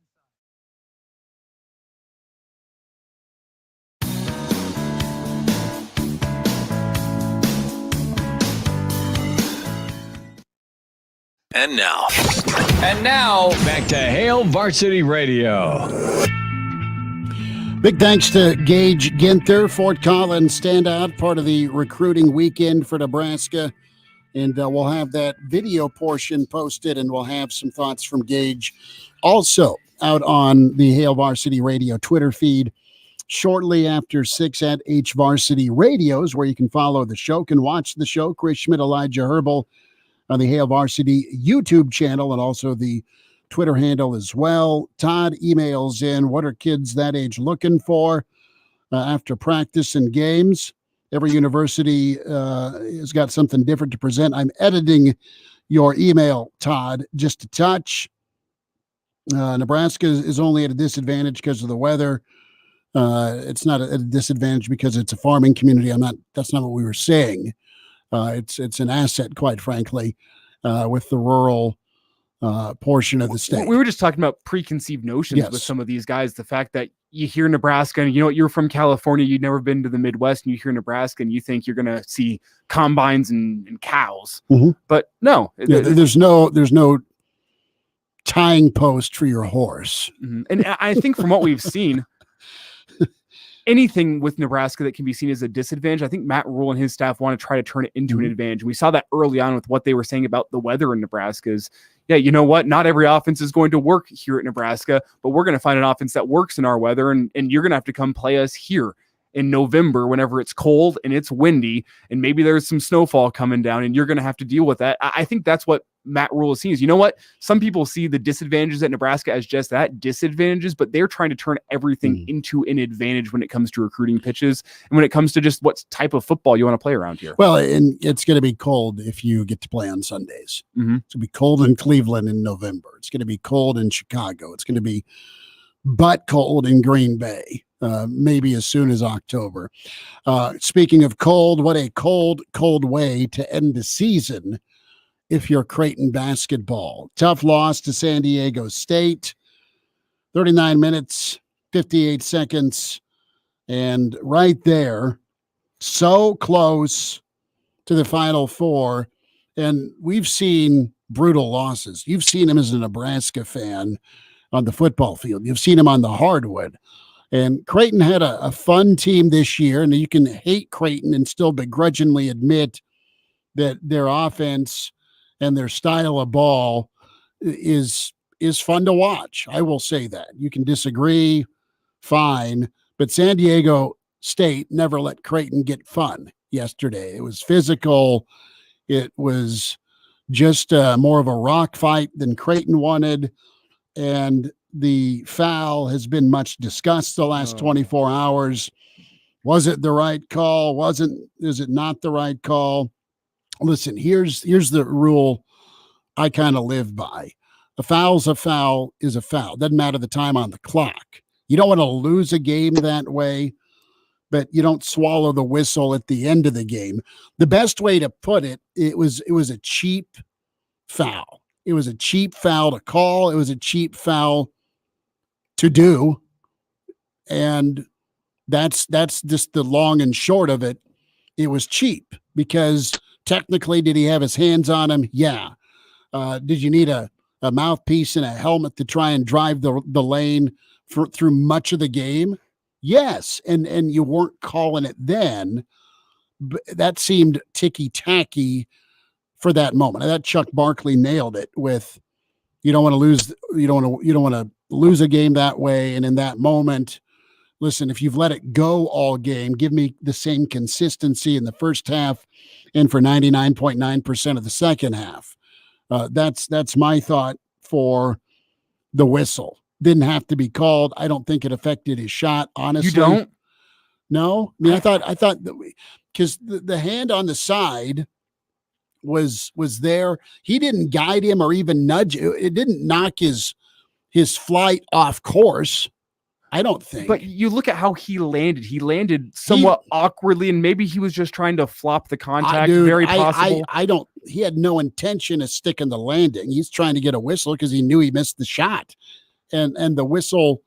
And now, back to Hail Varsity Radio. Big thanks to Gage Ginther, Fort Collins standout, part of the recruiting weekend for Nebraska. And we'll have that video portion posted, and we'll have some thoughts from Gage also out on the Hail Varsity Radio Twitter feed shortly after 6 at H Varsity Radios, where you can follow the show, can watch the show. Chris Schmidt, Elijah Herbal on the Hail Varsity YouTube channel, and also the Twitter handle as well. Todd emails in, what are kids that age looking for after practice and games? Every university has got something different to present. I'm editing your email, Todd, just a touch. Nebraska is only at a disadvantage because of the weather. It's not a disadvantage because it's a farming community. That's not what we were saying. It's an asset, quite frankly, with the rural portion of the state. We were just talking about preconceived notions with some of these guys. The fact that you hear Nebraska and you're from California, you've never been to the Midwest, and you hear Nebraska and you think you're going to see combines and cows. Mm-hmm. But no, there's no tying post for your horse. Mm-hmm. And I think from what we've seen, anything with Nebraska that can be seen as a disadvantage, I think Matt Rule and his staff want to try to turn it into an advantage. We saw that early on with what they were saying about the weather in Nebraska is, yeah, you know what? Not every offense is going to work here at Nebraska, but we're going to find an offense that works in our weather, and you're going to have to come play us here in November whenever it's cold and it's windy, and maybe there's some snowfall coming down, and you're going to have to deal with that. I think that's what Matt Rule is seeing. Is, you know what? Some people see the disadvantages at Nebraska as just that, disadvantages, but they're trying to turn everything into an advantage when it comes to recruiting pitches and when it comes to just what type of football you want to play around here. Well, and it's going to be cold if you get to play on Sundays. Mm-hmm. It's going to be cold in Cleveland in November. It's going to be cold in Chicago. It's going to be butt cold in Green Bay. Maybe as soon as October. Speaking of cold, what a cold way to end the season if you're Creighton basketball. Tough loss to San Diego State. 39 minutes, 58 seconds. And right there, so close to the Final Four. And we've seen brutal losses. You've seen him as a Nebraska fan on the football field. You've seen him on the hardwood. And Creighton had a fun team this year, and you can hate Creighton and still begrudgingly admit that their offense and their style of ball is fun to watch. I will say that. You can disagree, fine, but San Diego State never let Creighton get fun yesterday. It was physical. It was just more of a rock fight than Creighton wanted, and the foul has been much discussed the last 24 hours. Was it the right call? Is it not the right call? Listen, here's the rule I kind of live by. A foul's a foul is a foul. Doesn't matter the time on the clock. You don't want to lose a game that way, but you don't swallow the whistle at the end of the game. The best way to put it, it was a cheap foul. It was a cheap foul to call. It was a cheap foul to do. And that's just the long and short of it. It was cheap because technically, did he have his hands on him? Yeah. Did you need a mouthpiece and a helmet to try and drive the lane through much of the game? Yes, and you weren't calling it then. That seemed ticky-tacky for that moment. I thought Chuck Barkley nailed it with you don't want to lose a game that way. And in that moment, listen, if you've let it go all game, give me the same consistency in the first half and for 99.9% of the second half. That's my thought for the whistle. Didn't have to be called. I don't think it affected his shot, honestly. You don't? No? I mean, I thought because the hand on the side was there. He didn't guide him or even nudge. It didn't knock his flight off course. I don't think. But you look at how he landed. He landed somewhat awkwardly, and maybe he was just trying to flop the contact. Very possible. I don't. He had no intention of sticking the landing. He's trying to get a whistle because he knew he missed the shot, and the whistle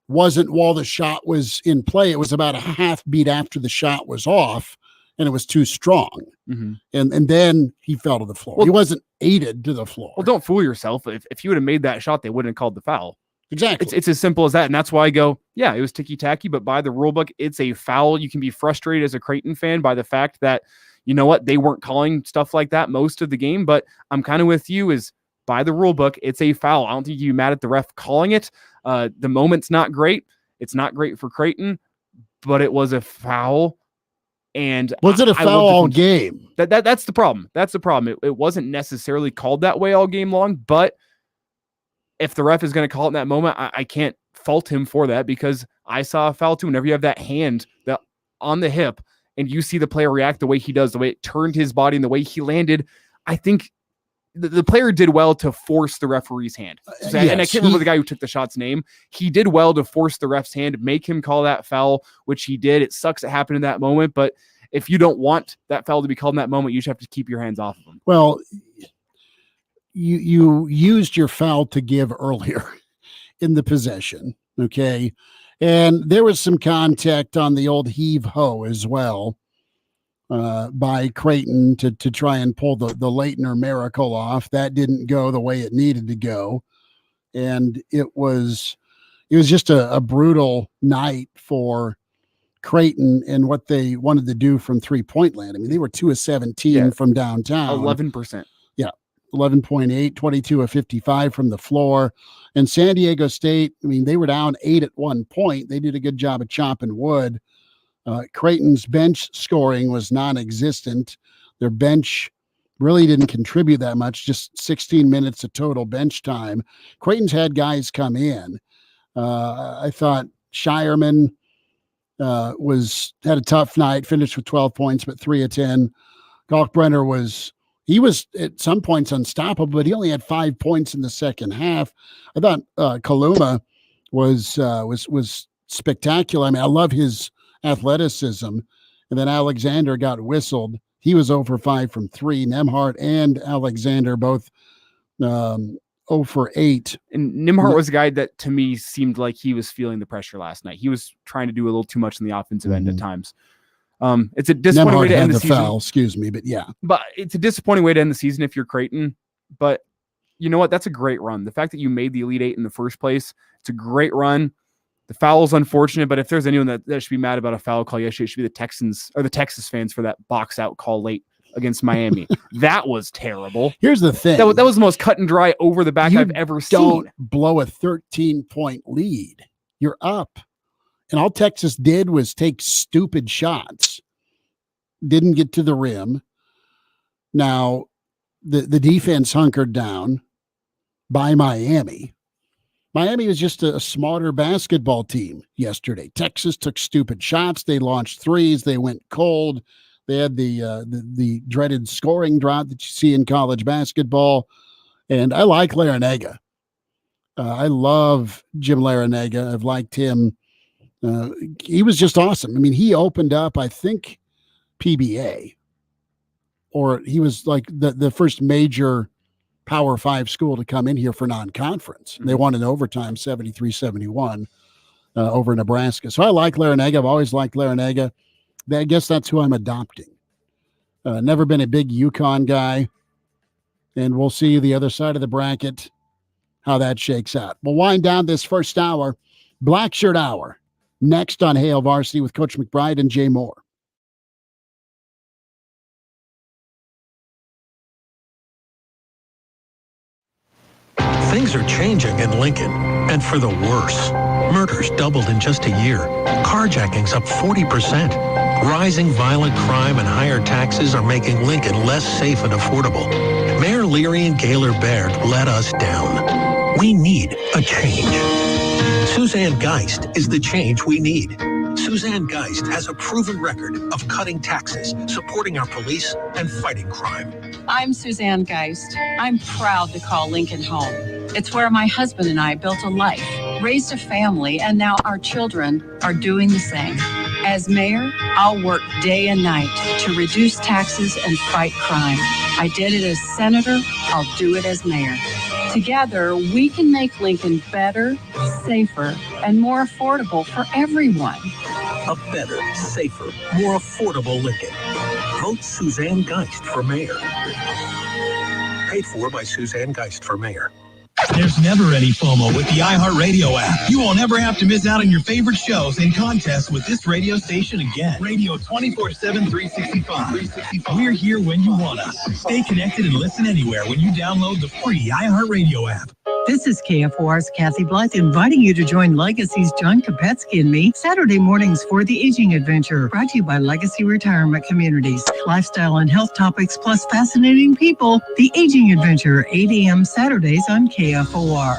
wasn't while the shot was in play. It was about a half beat after the shot was off, and it was too strong. Mm-hmm. And then he fell to the floor. He wasn't aided to the floor. Well, don't fool yourself. If you would have made that shot, they wouldn't have called the foul. Exactly. It's as simple as that. And that's why I go, yeah, it was ticky-tacky, but by the rule book, it's a foul. You can be frustrated as a Creighton fan by the fact that, you know what, they weren't calling stuff like that most of the game, but I'm kind of with you is by the rule book, it's a foul. I don't think you're mad at the ref calling it. The moment's not great. It's not great for Creighton, but it was a foul. And was it a foul all game? That's the problem. That's the problem. It wasn't necessarily called that way all game long, but if the ref is going to call it in that moment, I can't fault him for that because I saw a foul too. Whenever you have that hand that on the hip and you see the player react the way he does, the way it turned his body and the way he landed, I think the player did well to force the referee's hand. And I can't remember the guy who took the shot's name. He did well to force the ref's hand, make him call that foul, which he did. It sucks it happened in that moment, but if you don't want that foul to be called in that moment, you just have to keep your hands off of him. Well, you used your foul to give earlier in the possession, okay? And there was some contact on the old heave-ho as well by Creighton to try and pull the Leitner miracle off. That didn't go the way it needed to go. And it was just a brutal night for Creighton and what they wanted to do from three-point land. I mean, they were 2 of 17 from downtown. 11%. Yeah, 11.8, 22 of 55 from the floor. And San Diego State, I mean, they were down 8 at one point. They did a good job of chopping wood. Creighton's bench scoring was non-existent. Their bench really didn't contribute that much, just 16 minutes of total bench time. Creighton's had guys come in. I thought Shireman had a tough night, finished with 12 points, but 3 of 10. Kalkbrenner was at some points unstoppable, but he only had 5 points in the second half. I thought Kaluma was spectacular. I mean, I love his athleticism. And then Alexander got whistled. He was 0 for 5 from 3. Nembhard and Alexander both 0 for 8. And Nembhard was a guy that to me seemed like he was feeling the pressure last night. He was trying to do a little too much in the offensive end at times. It's a disappointing way to end the season. Foul, excuse me, but yeah. But it's a disappointing way to end the season if you're Creighton. But you know what? That's a great run. The fact that you made the Elite Eight in the first place, it's a great run. The foul is unfortunate, but if there's anyone that should be mad about a foul call yesterday, it should be the Texans or the Texas fans for that box out call late against Miami. That was terrible. Here's the thing. That was the most cut and dry over the back I've ever seen. Don't blow a 13-point lead. You're up. And all Texas did was take stupid shots. Didn't get to the rim. Now, the defense hunkered down by Miami. Miami was just a smarter basketball team yesterday. Texas took stupid shots. They launched threes. They went cold. They had the dreaded scoring drought that you see in college basketball. And I like Larinaga. I love Jim Larinaga. I've liked him. He was just awesome. I mean, he opened up, I think, PBA. Or he was like the first major Power 5 school to come in here for non-conference. They won in overtime 73-71 over Nebraska. So I like Larinaga. I've always liked Larinaga. I guess that's who I'm adopting. Never been a big UConn guy. And we'll see the other side of the bracket, how that shakes out. We'll wind down this first hour. Black Shirt Hour. next on Hail Varsity with Coach McBride and Jay Moore. Things are changing in Lincoln, and for the worse. Murders doubled in just a year. Carjackings up 40%. Rising violent crime and higher taxes are making Lincoln less safe and affordable. Mayor Leary and Gaylor Baird let us down. We need a change. Suzanne Geist is the change we need. Suzanne Geist has a proven record of cutting taxes, supporting our police, and fighting crime. I'm Suzanne Geist. I'm proud to call Lincoln home. It's where my husband and I built a life, raised a family, and now our children are doing the same. As mayor, I'll work day and night to reduce taxes and fight crime. I did it as senator. I'll do it as mayor. Together, we can make Lincoln better, safer, and more affordable for everyone. A better, safer, more affordable Lincoln. Vote Suzanne Geist for mayor. Paid for by Suzanne Geist for mayor. There's never any FOMO with the iHeartRadio app. You won't ever have to miss out on your favorite shows and contests with this radio station again. Radio 24/7, 365. We're here when you want us. Stay connected and listen anywhere when you download the free iHeartRadio app. This is KFOR's Kathy Blythe inviting you to join Legacy's John Kopetsky and me Saturday mornings for the Aging Adventure, brought to you by Legacy Retirement Communities. Lifestyle and health topics plus fascinating people. The Aging Adventure, 8 a.m. Saturdays on KFOR.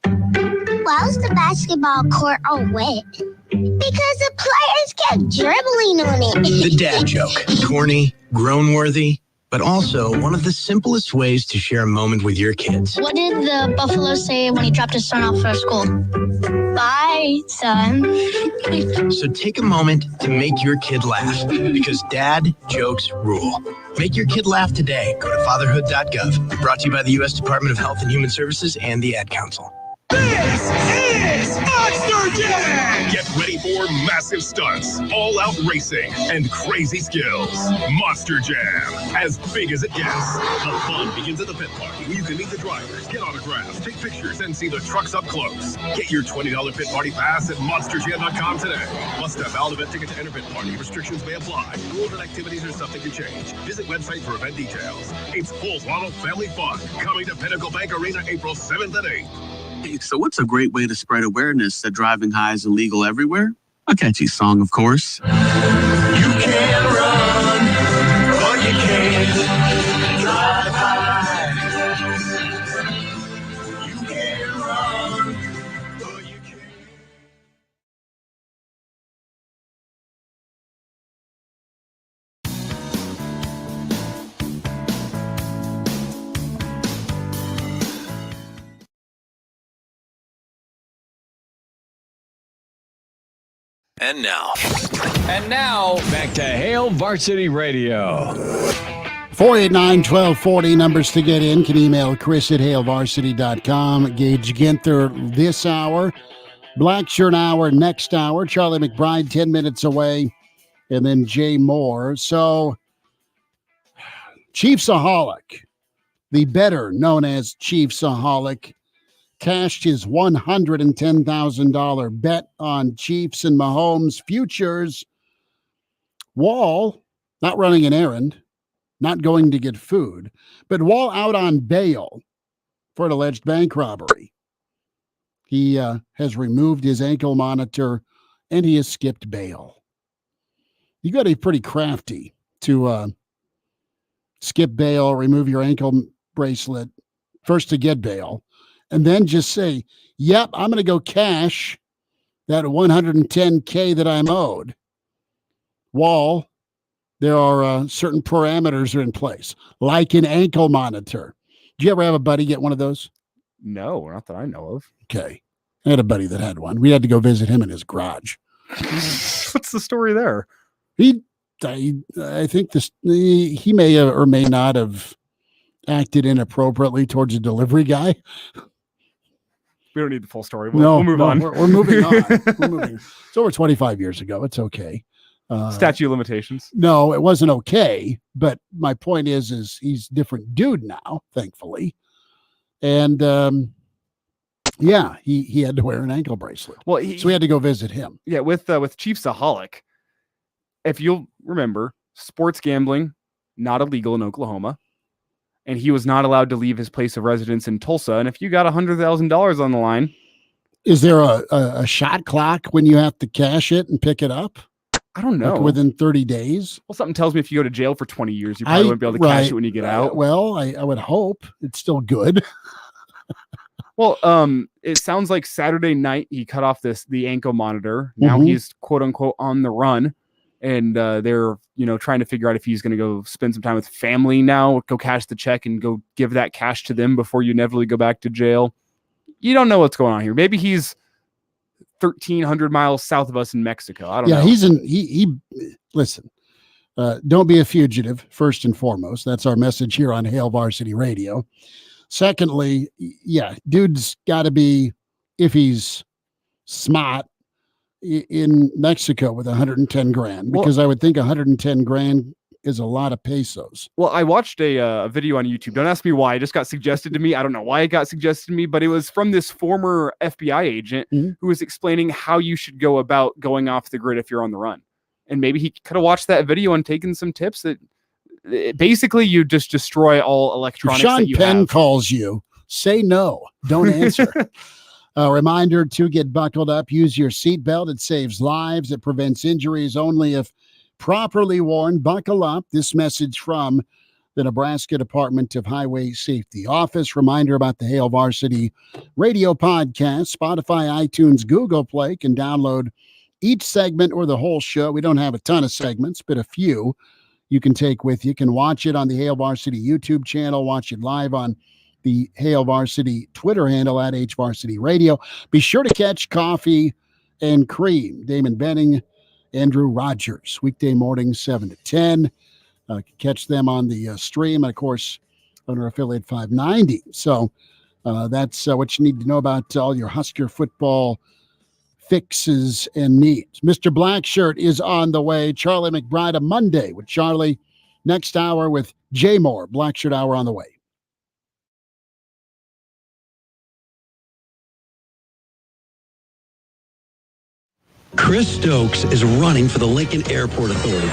Why was the basketball court all wet? Because the players kept dribbling on it. The dad joke. Corny, groan-worthy, but also one of the simplest ways to share a moment with your kids. What did the buffalo say when he dropped his son off for school? Bye, son. So take a moment to make your kid laugh, because dad jokes rule. Make your kid laugh today. Go to fatherhood.gov. Brought to you by the U.S. Department of Health and Human Services and the Ad Council. This is Monster Jam! Get ready for massive stunts, all-out racing, and crazy skills. Monster Jam, as big as it gets. The fun begins at the pit party, where you can meet the drivers, get autographs, take pictures, and see the trucks up close. Get your $20 pit party pass at monsterjam.com today. Must have valid event ticket to enter pit party. Restrictions may apply. Rules and activities are subject to change. Visit website for event details. It's full-throttle family fun. Coming to Pinnacle Bank Arena April 7th and 8th. So what's a great way to spread awareness that driving high is illegal everywhere? A catchy song, of course. You can run, but you can't drive high. You can run, but you can't. And now, back to Hail Varsity Radio. 489-1240, numbers to get in. Can email Chris at hailvarsity.com. Gage Ginther this hour. Blackshirt hour next hour. Charlie McBride 10 minutes away. And then Jay Moore. So, Chiefsaholic, the better known as Chiefsaholic, cashed his $110,000 bet on Chiefs and Mahomes futures. Wall, not running an errand, not going to get food, but Wall out on bail for an alleged bank robbery. He has removed his ankle monitor and he has skipped bail. You got to be pretty crafty to skip bail, remove your ankle bracelet, first to get bail, and then just say, yep, I'm going to go cash that $110K that I'm owed. Wall, there are certain parameters are in place, like an ankle monitor. Did you ever have a buddy get one of those? No, not that I know of. Okay. I had a buddy that had one. We had to go visit him in his garage. What's the story there? I think he may or may not have acted inappropriately towards a delivery guy. We don't need the full story. We'll move on. We're moving on. It's over 25 years ago. It's okay. Statute of limitations. No, it wasn't okay. But my point is he's a different dude now, thankfully. And Yeah, he had to wear an ankle bracelet. Well, so we had to go visit him. Yeah, with Chief Saholic. If you'll remember, sports gambling not illegal in Oklahoma, and he was not allowed to leave his place of residence in Tulsa. And if you got $100,000 on the line, is there a shot clock when you have to cash it and pick it up? I don't know. Like within 30 days? Well, something tells me if you go to jail for 20 years, you probably won't be able to cash it when you get out. Well, I would hope it's still good. Well, it sounds like Saturday night he cut off the ankle monitor. Now he's quote unquote on the run, and they're trying to figure out if he's going to go spend some time with family now, go cash the check, and go give that cash to them before you inevitably go back to jail. You don't know what's going on here. Maybe he's 1,300 miles south of us in Mexico. I don't know. He listen. Don't be a fugitive. First and foremost, that's our message here on Hail Varsity Radio. Secondly, dude's got to be, if he's smart, in Mexico with 110 grand, because I would think 110 grand is a lot of pesos. Well, I watched a video on YouTube. Don't ask me why. It just got suggested to me. I don't know why it got suggested to me, but it was from this former FBI agent who was explaining how you should go about going off the grid if you're on the run. And maybe he could have watched that video and taken some tips that basically you just destroy all electronics. If Sean that you Penn have. calls you, say no. Don't answer. A reminder to get buckled up. Use your seatbelt. It saves lives. It prevents injuries only if properly worn. Buckle up. This message from the Nebraska Department of Highway Safety Office. Reminder about the Hail Varsity Radio Podcast. Spotify, iTunes, Google Play can download each segment or the whole show. We don't have a ton of segments, but a few you can take with you. You can watch it on the Hail Varsity YouTube channel. Watch it live on the Hail Varsity Twitter handle at HVarsity Radio. Be sure to catch Coffee and Cream. Damon Benning, Andrew Rogers, weekday mornings 7 to 10. Catch them on the stream, and of course on our affiliate 590. So that's what you need to know about all your Husker football fixes and needs. Mr. Blackshirt is on the way. Charlie McBride, a Monday with Charlie. Next hour with Jay Moore. Blackshirt Hour on the way. Chris Stokes is running for the Lincoln Airport Authority.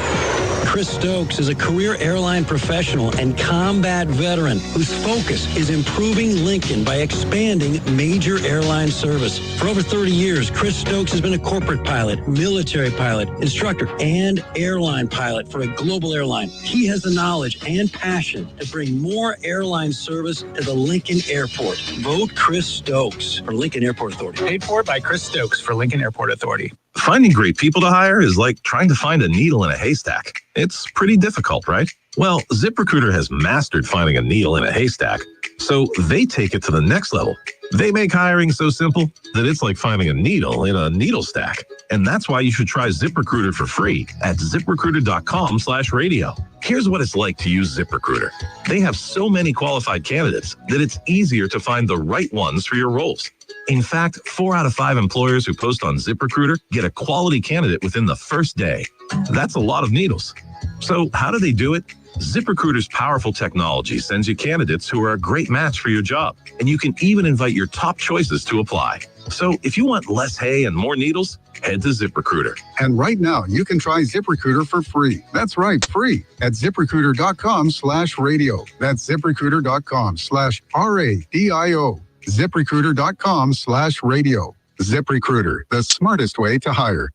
Chris Stokes is a career airline professional and combat veteran whose focus is improving Lincoln by expanding major airline service. For over 30 years, Chris Stokes has been a corporate pilot, military pilot, instructor, and airline pilot for a global airline. He has the knowledge and passion to bring more airline service to the Lincoln Airport. Vote Chris Stokes for Lincoln Airport Authority. Paid for by Chris Stokes for Lincoln Airport Authority. Finding great people to hire is like trying to find a needle in a haystack. It's pretty difficult, right? Well, ZipRecruiter has mastered finding a needle in a haystack, so they take it to the next level. They make hiring so simple that it's like finding a needle in a needle stack. And that's why you should try ZipRecruiter for free at ZipRecruiter.com/radio. Here's what it's like to use ZipRecruiter. They have so many qualified candidates that it's easier to find the right ones for your roles. In fact, 4 out of 5 employers who post on ZipRecruiter get a quality candidate within the first day. That's a lot of needles. So how do they do it? ZipRecruiter's powerful technology sends you candidates who are a great match for your job, and you can even invite your top choices to apply. So if you want less hay and more needles, head to ZipRecruiter. And right now, you can try ZipRecruiter for free. That's right, free at ZipRecruiter.com/radio. That's ZipRecruiter.com/RADIO. ZipRecruiter.com/radio. ZipRecruiter, the smartest way to hire.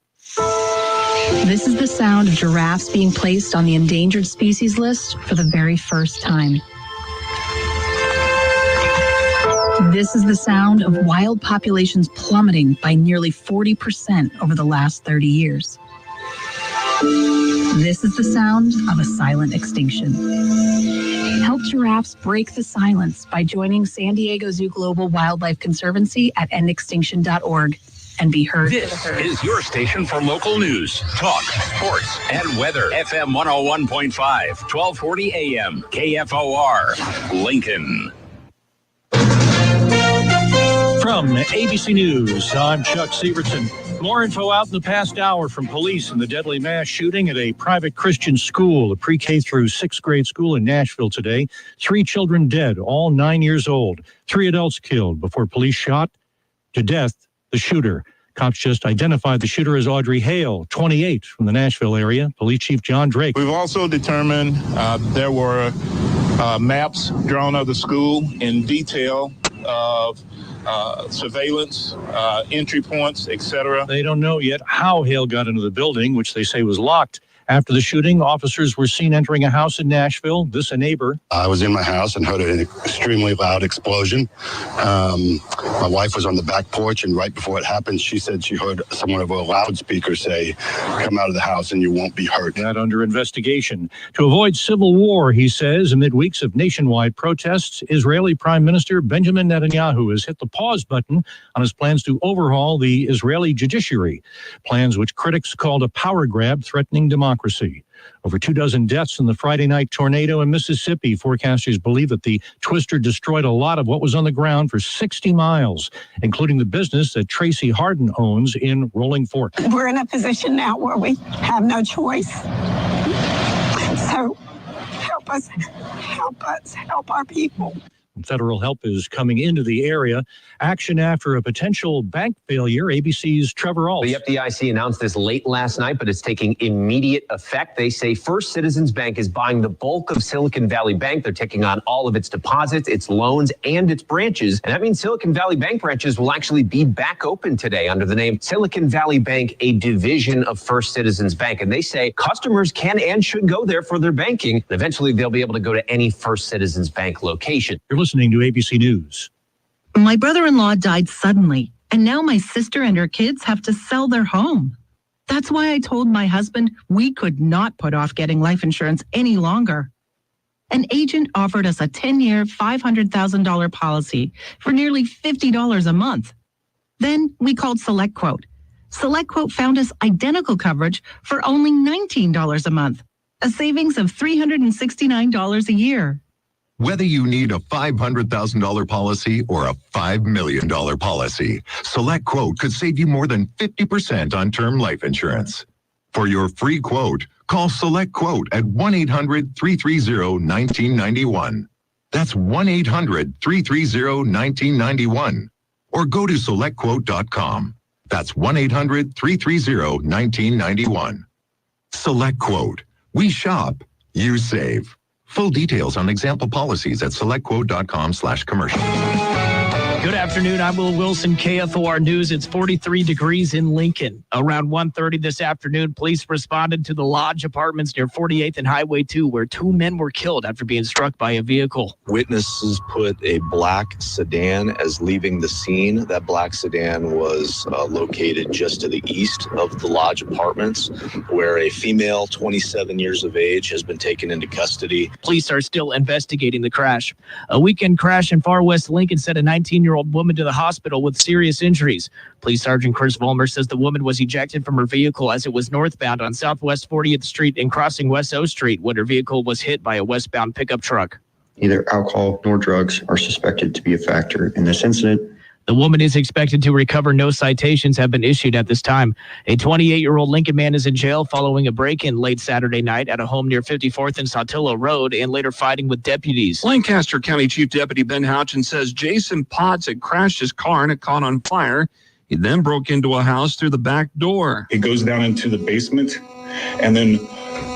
This is the sound of giraffes being placed on the endangered species list for the very first time. This is the sound of wild populations plummeting by nearly 40% over the last 30 years. This is the sound of a silent extinction. Help giraffes break the silence by joining San Diego Zoo Global Wildlife Conservancy at endextinction.org and be heard. This is your station for local news, talk, sports, and weather. FM 101.5, 1240 AM, KFOR, Lincoln. From ABC News, I'm Chuck Severson. More info out in the past hour from police in the deadly mass shooting at a private Christian school, a pre-K through 6th grade school in Nashville today. 3 children dead, all 9 years old. 3 adults killed before police shot to death the shooter. Cops just identified the shooter as Audrey Hale, 28, from the Nashville area. Police Chief John Drake. We've also determined there were maps drawn of the school in detail of surveillance, entry points, etc. They don't know yet how Hale got into the building, which they say was locked. After the shooting, officers were seen entering a house in Nashville. This a neighbor. I was in my house and heard an extremely loud explosion. My wife was on the back porch, and right before it happened, she said she heard someone over a loudspeaker say, "Come out of the house and you won't be hurt." That under investigation. To avoid civil war, he says, amid weeks of nationwide protests, Israeli Prime Minister Benjamin Netanyahu has hit the pause button on his plans to overhaul the Israeli judiciary, plans which critics called a power grab threatening democracy. Over 24 deaths in the Friday night tornado in Mississippi. Forecasters believe that the twister destroyed a lot of what was on the ground for 60 miles, including the business that Tracy Harden owns in Rolling Fork. We're in a position now where we have no choice. So help us, help our people. Federal help is coming into the area. Action after a potential bank failure. ABC's Trevor Ault. The FDIC announced this late last night, but it's taking immediate effect. They say First Citizens Bank is buying the bulk of Silicon Valley Bank. They're taking on all of its deposits, its loans, and its branches. And that means Silicon Valley Bank branches will actually be back open today under the name Silicon Valley Bank, a division of First Citizens Bank. And they say customers can and should go there for their banking. And eventually, they'll be able to go to any First Citizens Bank location. You're listening to ABC News. My brother-in-law died suddenly, and now my sister and her kids have to sell their home. That's why I told my husband we could not put off getting life insurance any longer. An agent offered us a 10-year, $500,000 policy for nearly $50 a month. Then we called SelectQuote. SelectQuote found us identical coverage for only $19 a month, a savings of $369 a year. Whether you need a $500,000 policy or a $5 million policy, SelectQuote could save you more than 50% on term life insurance. For your free quote, call SelectQuote at 1-800-330-1991. That's 1-800-330-1991. Or go to SelectQuote.com. That's 1-800-330-1991. SelectQuote. We shop, you save. Full details on example policies at selectquote.com/commercial. Good afternoon. I'm Will Wilson, KFOR News. It's 43 degrees in Lincoln. Around 1:30 this afternoon, police responded to the Lodge Apartments near 48th and Highway 2, where 2 men were killed after being struck by a vehicle. Witnesses put a black sedan as leaving the scene. That black sedan was located just to the east of the Lodge Apartments, where a female, 27 years of age, has been taken into custody. Police are still investigating the crash. A weekend crash in far west Lincoln sent a 19-year-old woman to the hospital with serious injuries. Police Sergeant Chris Vollmer says the woman was ejected from her vehicle as it was northbound on Southwest 40th Street and crossing West O Street when her vehicle was hit by a westbound pickup truck. Neither alcohol nor drugs are suspected to be a factor in this incident. The woman is expected to recover. No citations have been issued at this time. A 28-year-old Lincoln man is in jail following a break-in late Saturday night at a home near 54th and Saltillo Road and later fighting with deputies. Lancaster County Chief Deputy Ben Houchin says Jason Potts had crashed his car and it caught on fire. He then broke into a house through the back door. It goes down into the basement, and then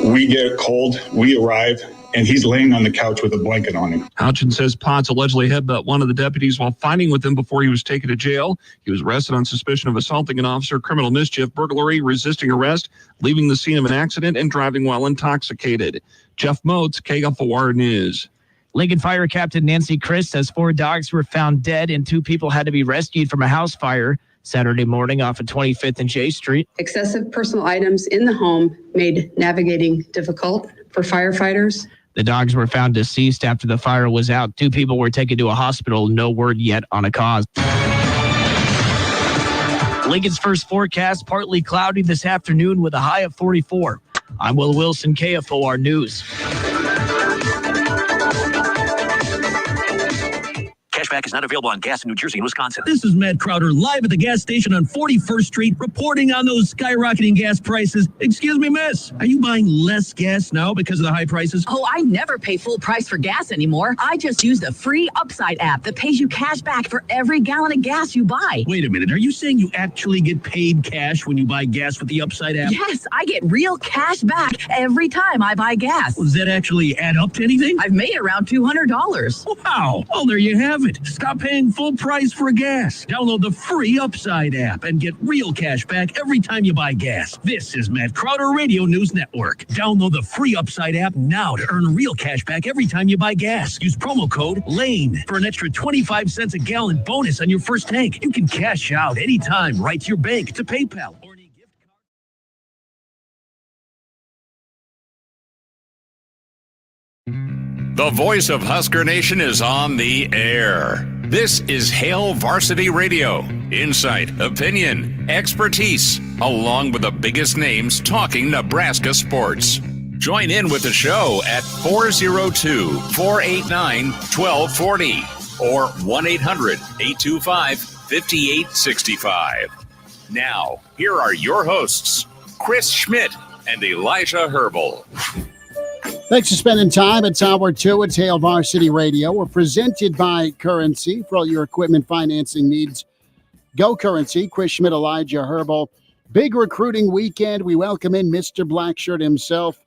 we get cold, we arrive, and he's laying on the couch with a blanket on him. Houchin says Potts allegedly headbutt one of the deputies while fighting with him before he was taken to jail. He was arrested on suspicion of assaulting an officer, criminal mischief, burglary, resisting arrest, leaving the scene of an accident, and driving while intoxicated. Jeff Moats, KFOR News. Lincoln Fire Captain Nancy Christ says 4 dogs were found dead and 2 people had to be rescued from a house fire Saturday morning off of 25th and J Street. Excessive personal items in the home made navigating difficult for firefighters. The dogs were found deceased after the fire was out. 2 people were taken to a hospital. No word yet on a cause. Lincoln's first forecast, partly cloudy this afternoon with a high of 44. I'm Will Wilson, KFOR News. Cashback is not available on gas in New Jersey and Wisconsin. This is Matt Crowder live at the gas station on 41st Street reporting on those skyrocketing gas prices. Excuse me, miss, are you buying less gas now because of the high prices? Oh, I never pay full price for gas anymore. I just use the free Upside app that pays you cash back for every gallon of gas you buy. Wait a minute, are you saying you actually get paid cash when you buy gas with the Upside app? Yes, I get real cash back every time I buy gas. Does that actually add up to anything? I've made around $200. Wow. Well, there you have it. Stop paying full price for gas. Download the free Upside app and get real cash back every time you buy gas. This is Matt Crowder Radio News Network. Download the free Upside app now to earn real cash back every time you buy gas. Use promo code LANE for an extra 25 cents a gallon bonus on your first tank. You can cash out anytime right to your bank, to PayPal, or any gift card. The voice of Husker Nation is on the air. This is Hail Varsity Radio. Insight, opinion, expertise, along with the biggest names talking Nebraska sports. Join in with the show at 402-489-1240 or 1-800-825-5865. Now, here are your hosts, Chris Schmidt and Elijah Herbal. Thanks for spending time. It's Hour 2 at Hail Varsity Radio. We're presented by Currency. For all your equipment financing needs, go Currency. Chris Schmidt, Elijah Herbal. Big recruiting weekend. We welcome in Mr. Blackshirt himself.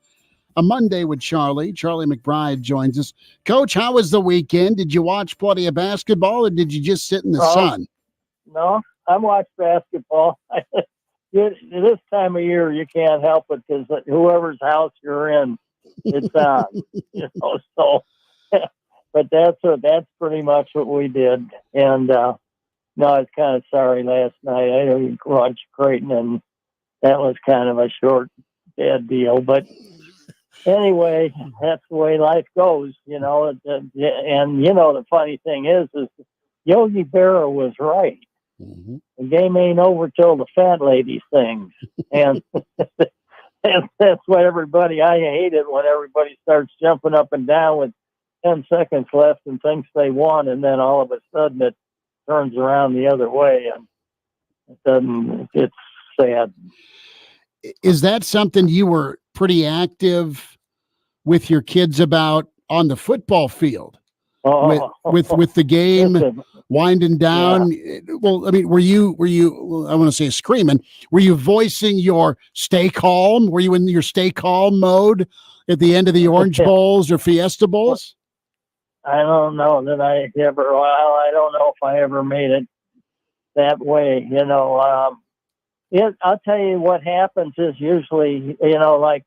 A Monday with Charlie. Charlie McBride joins us. Coach, how was the weekend? Did you watch plenty of basketball, or did you just sit in the sun? No, I watched basketball. This time of year, you can't help it because whoever's house you're in, it's on. So, but that's pretty much what we did. And no, I was kind of sorry last night. I didn't watch Creighton, and that was kind of a short, bad deal. But anyway, that's the way life goes, And the funny thing is Yogi Berra was right. Mm-hmm. The game ain't over till the fat lady sings, and that's what everybody. I hate it when everybody starts jumping up and down with 10 seconds left and thinks they won, and then all of a sudden it turns around the other way, and it doesn't. It's sad. Is that something you were pretty active with your kids about on the football field? With the game winding down? Yeah. Well, I mean, were you, I want to say screaming, were you voicing your stay calm? Were you in your stay calm mode at the end of the Orange Bowls or Fiesta Bowls? I don't know that I don't know if I ever made it that way, I'll tell you what happens is usually, they only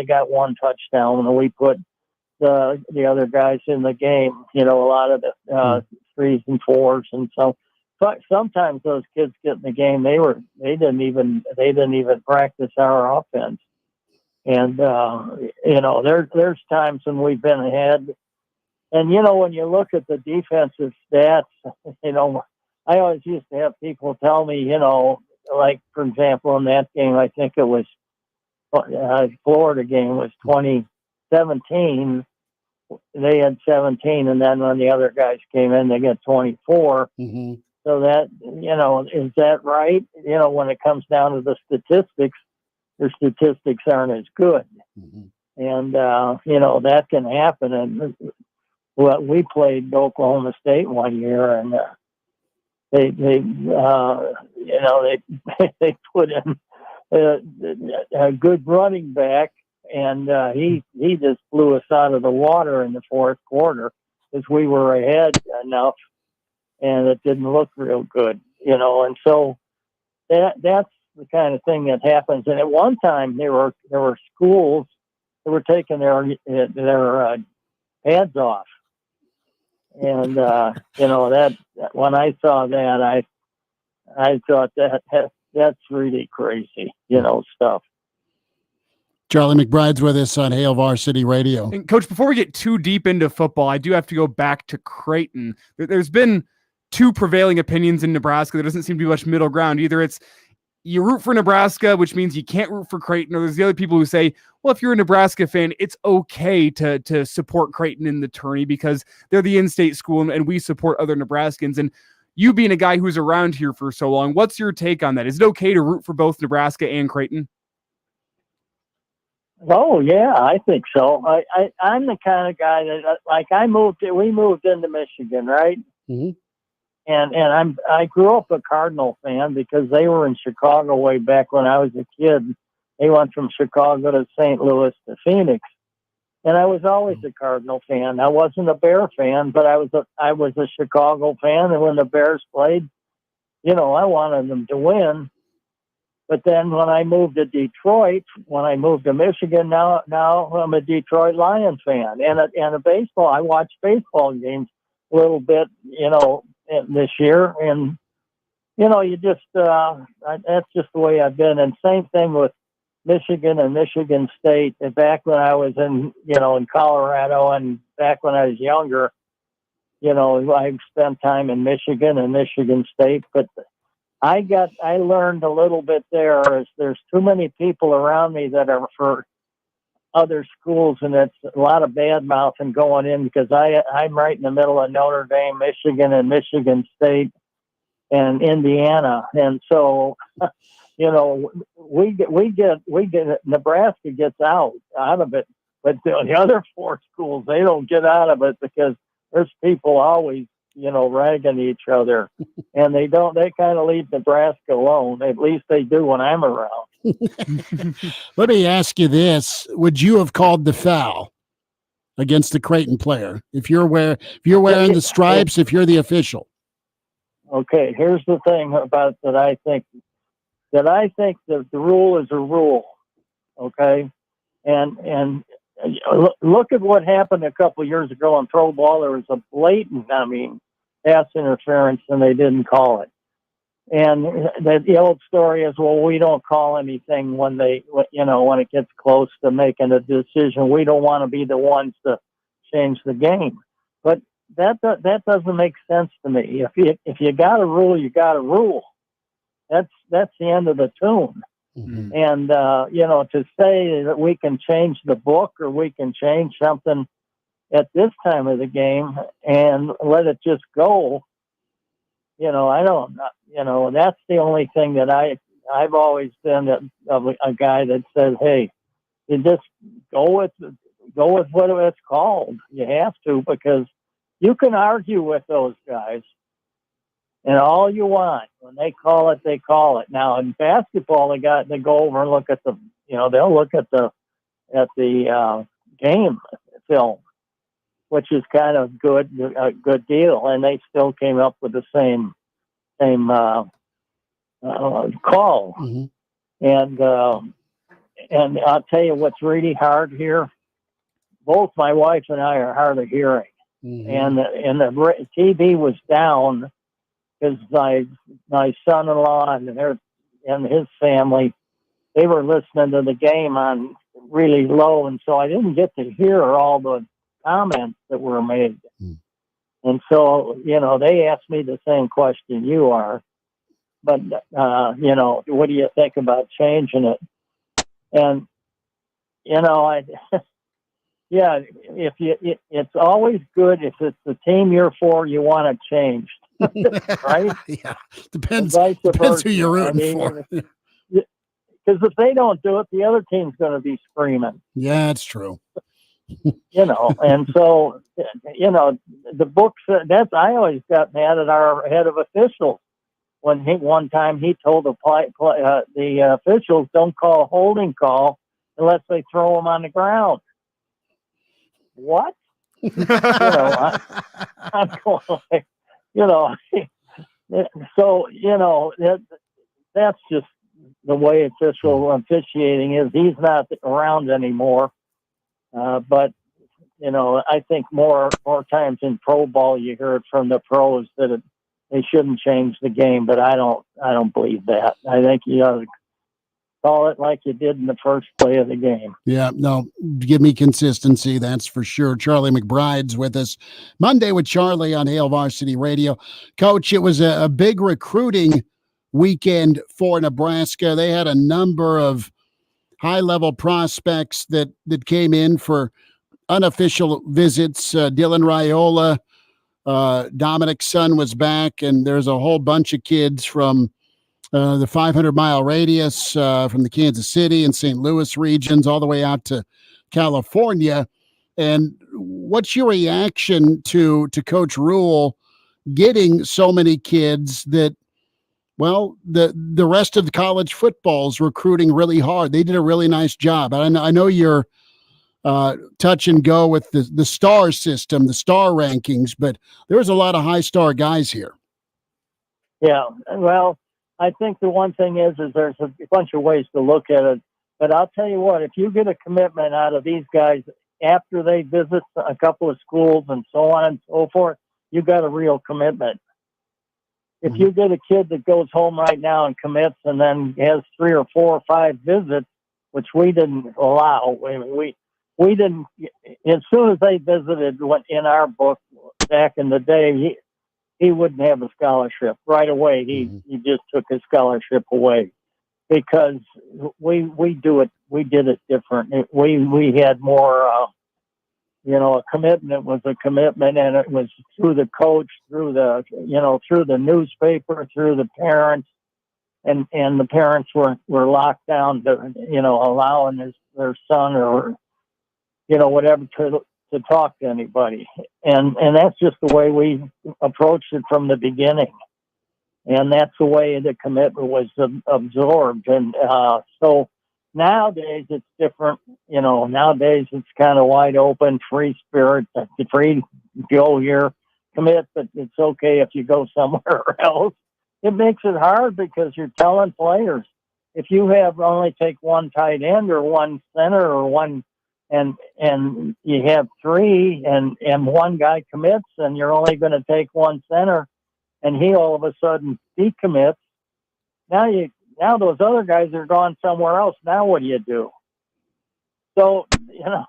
got one touchdown and we put the other guys in the game, a lot of the 3s and 4s, and so but sometimes those kids get in the game. They didn't even practice our offense, and there's times when we've been ahead, and when you look at the defensive stats, I always used to have people tell me, like for example in that game, I think it was Florida game was 2017, they had 17, and then when the other guys came in, they got 24. Mm-hmm. So that, is that right? When it comes down to the statistics, their statistics aren't as good. Mm-hmm. And, that can happen. And we played Oklahoma State one year, and they put in a good running back, and he just blew us out of the water in the fourth quarter because we were ahead enough, and it didn't look real good, And so that's the kind of thing that happens. And at one time, there were schools that were taking their pads off, and that when I saw that, I thought that's really crazy, stuff. Charlie McBride's with us on Hail Varsity Radio. And Coach, before we get too deep into football, I do have to go back to Creighton. There's been two prevailing opinions in Nebraska. There doesn't seem to be much middle ground. Either it's, you root for Nebraska, which means you can't root for Creighton. Or there's the other people who say, well, if you're a Nebraska fan, it's okay to support Creighton in the tourney because they're the in-state school and we support other Nebraskans. And you being a guy who's around here for so long, what's your take on that? Is it okay to root for both Nebraska and Creighton? Oh yeah, I think so. I'm the kind of guy that we moved into Michigan, right? Mm-hmm. And I grew up a Cardinal fan because they were in Chicago way back when I was a kid. They went from Chicago to St. Louis to Phoenix, and I was always a Cardinal fan. I wasn't a Bear fan, but I was a Chicago fan. And when the Bears played, I wanted them to win. But then when I moved to Detroit, when I moved to Michigan, now I'm a Detroit Lions fan. And a baseball, I watch baseball games a little bit, this year. And, you just, that's just the way I've been. And same thing with Michigan and Michigan State. And back when I was in Colorado and back when I was younger, I spent time in Michigan and Michigan State. But I learned a little bit there is there's too many people around me that are for other schools, and it's a lot of bad mouthing going in because I'm right in the middle of Notre Dame, Michigan, and Michigan State and Indiana. And so, we get Nebraska gets out of it, but the other four schools, they don't get out of it because there's people always, ragging each other, and they kind of leave Nebraska alone. At least they do when I'm around. Let me ask you this. Would you have called the foul against the Creighton player if you're wearing the stripes, if you're the official? Okay, here's the thing about that I think that the rule is a rule. Okay. And look at what happened a couple of years ago in pro ball. There was a blatant, pass interference, and they didn't call it. And the old story is, well, we don't call anything when it gets close to making a decision. We don't want to be the ones to change the game. But that doesn't make sense to me. If you got a rule, you got a rule. That's the end of the tune. Mm-hmm. And, to say that we can change the book or we can change something at this time of the game and let it just go, I don't, that's the only thing that I've always been a guy that says, hey, you just go with what it's called. You have to, because you can argue with those guys. And all you want, when they call it, they call it. Now in basketball, they go over and look at they'll look at the game film, which is kind of a good deal. And they still came up with the same call. Mm-hmm. And I'll tell you what's really hard here. Both my wife and I are hard of hearing, mm-hmm. and the TV was down. Because my son-in-law and his family, they were listening to the game on really low, and so I didn't get to hear all the comments that were made. Mm. And so, they asked me the same question you are, but what do you think about changing it? And it's always good if it's the team you're for, you want it changed. Right? Yeah. Depends who you're rooting for. Because if they don't do it, the other team's going to be screaming. Yeah, that's true. And so, the books, I always got mad at our head of officials when one time he told the officials don't call a holding call unless they throw them on the ground. What? I'm going like, so, that's just the way officiating is. He's not around anymore. But, I think more times in pro ball, you hear it from the pros that they shouldn't change the game, but I don't believe that. I think you ought to call it like you did in the first play of the game. Yeah, no, give me consistency, that's for sure. Charlie McBride's with us. Monday with Charlie on Hail Varsity Radio. Coach, it was a big recruiting weekend for Nebraska. They had a number of high-level prospects that came in for unofficial visits. Dylan Raiola, Dominic's son, was back, and there's a whole bunch of kids from the 500-mile radius, from the Kansas City and St. Louis regions all the way out to California. And what's your reaction to Coach Rule getting so many kids that, well, the rest of the college football's recruiting really hard? They did a really nice job. I know you're touch and go with the star system, the star rankings, but there's a lot of high star guys here. Yeah, well, I think the one thing is there's a bunch of ways to look at it. But I'll tell you what, if you get a commitment out of these guys after they visit a couple of schools and so on and so forth, you got a real commitment. If you get a kid that goes home right now and commits and then has 3 or 4 or 5 visits, which we didn't allow, we didn't, as soon as they visited in our book back in the day, he wouldn't have a scholarship right away. He just took his scholarship away because we did it different. We had more, a commitment was a commitment, and it was through the coach, through the newspaper, through the parents, and the parents were locked down to, allowing their son or, whatever to talk to anybody. And that's just the way we approached it from the beginning. And that's the way the commitment was absorbed. And so nowadays it's different. Nowadays it's kind of wide open, free spirit, free go here, commit, but it's okay if you go somewhere else. It makes it hard because you're telling players, if you only take one tight end or one center or one, and you have 3 and one guy commits and you're only going to take one center and he all of a sudden decommits. Now those other guys are gone somewhere else. Now what do? So,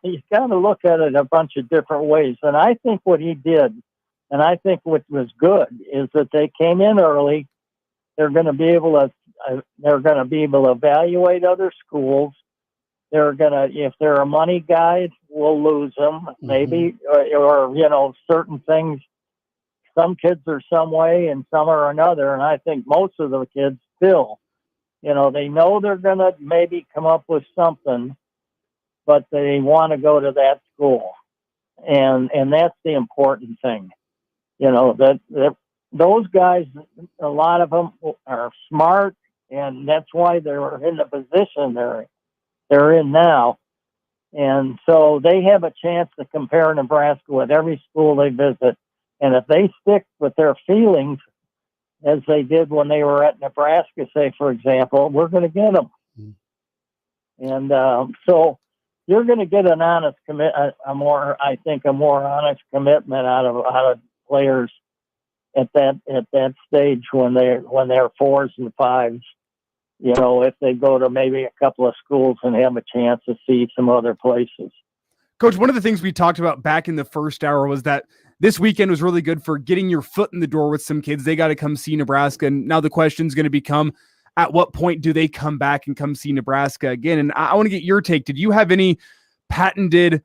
you got to look at it a bunch of different ways. And I think what he did, and I think what was good, is that they came in early. They're going to be able to evaluate other schools. They're going to, if they're a money guy, we'll lose them maybe, or certain things. Some kids are some way and some are another. And I think most of the kids still, they know they're going to maybe come up with something, but they want to go to that school. And that's the important thing, that those guys, a lot of them are smart, and that's why they're in the position they're in now. And so they have a chance to compare Nebraska with every school they visit. And if they stick with their feelings, as they did when they were at Nebraska, say, for example, we're going to get them. And so you're going to get an honest a more honest commitment out of players at that stage when they're 4s and 5s. If they go to maybe a couple of schools and have a chance to see some other places. Coach, one of the things we talked about back in the first hour was that this weekend was really good for getting your foot in the door with some kids. They got to come see Nebraska. And now the question is going to become, at what point do they come back and come see Nebraska again? And I want to get your take. Did you have any patented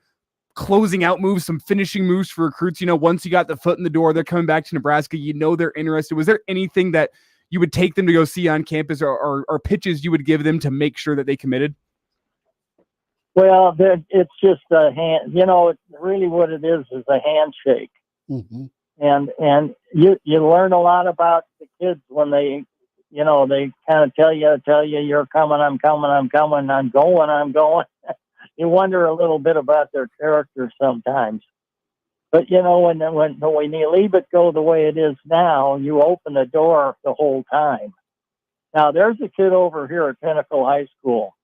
closing out moves, some finishing moves for recruits? Once you got the foot in the door, they're coming back to Nebraska. They're interested. Was there anything that you would take them to go see on campus or pitches you would give them to make sure that they committed? Well, it's just a hand, really what it is a handshake. Mm-hmm. And you learn a lot about the kids when they kind of tell you, you're coming, I'm coming, I'm going. You wonder a little bit about their character sometimes. But, when you leave it go the way it is now, you open the door the whole time. Now, there's a kid over here at Pinnacle High School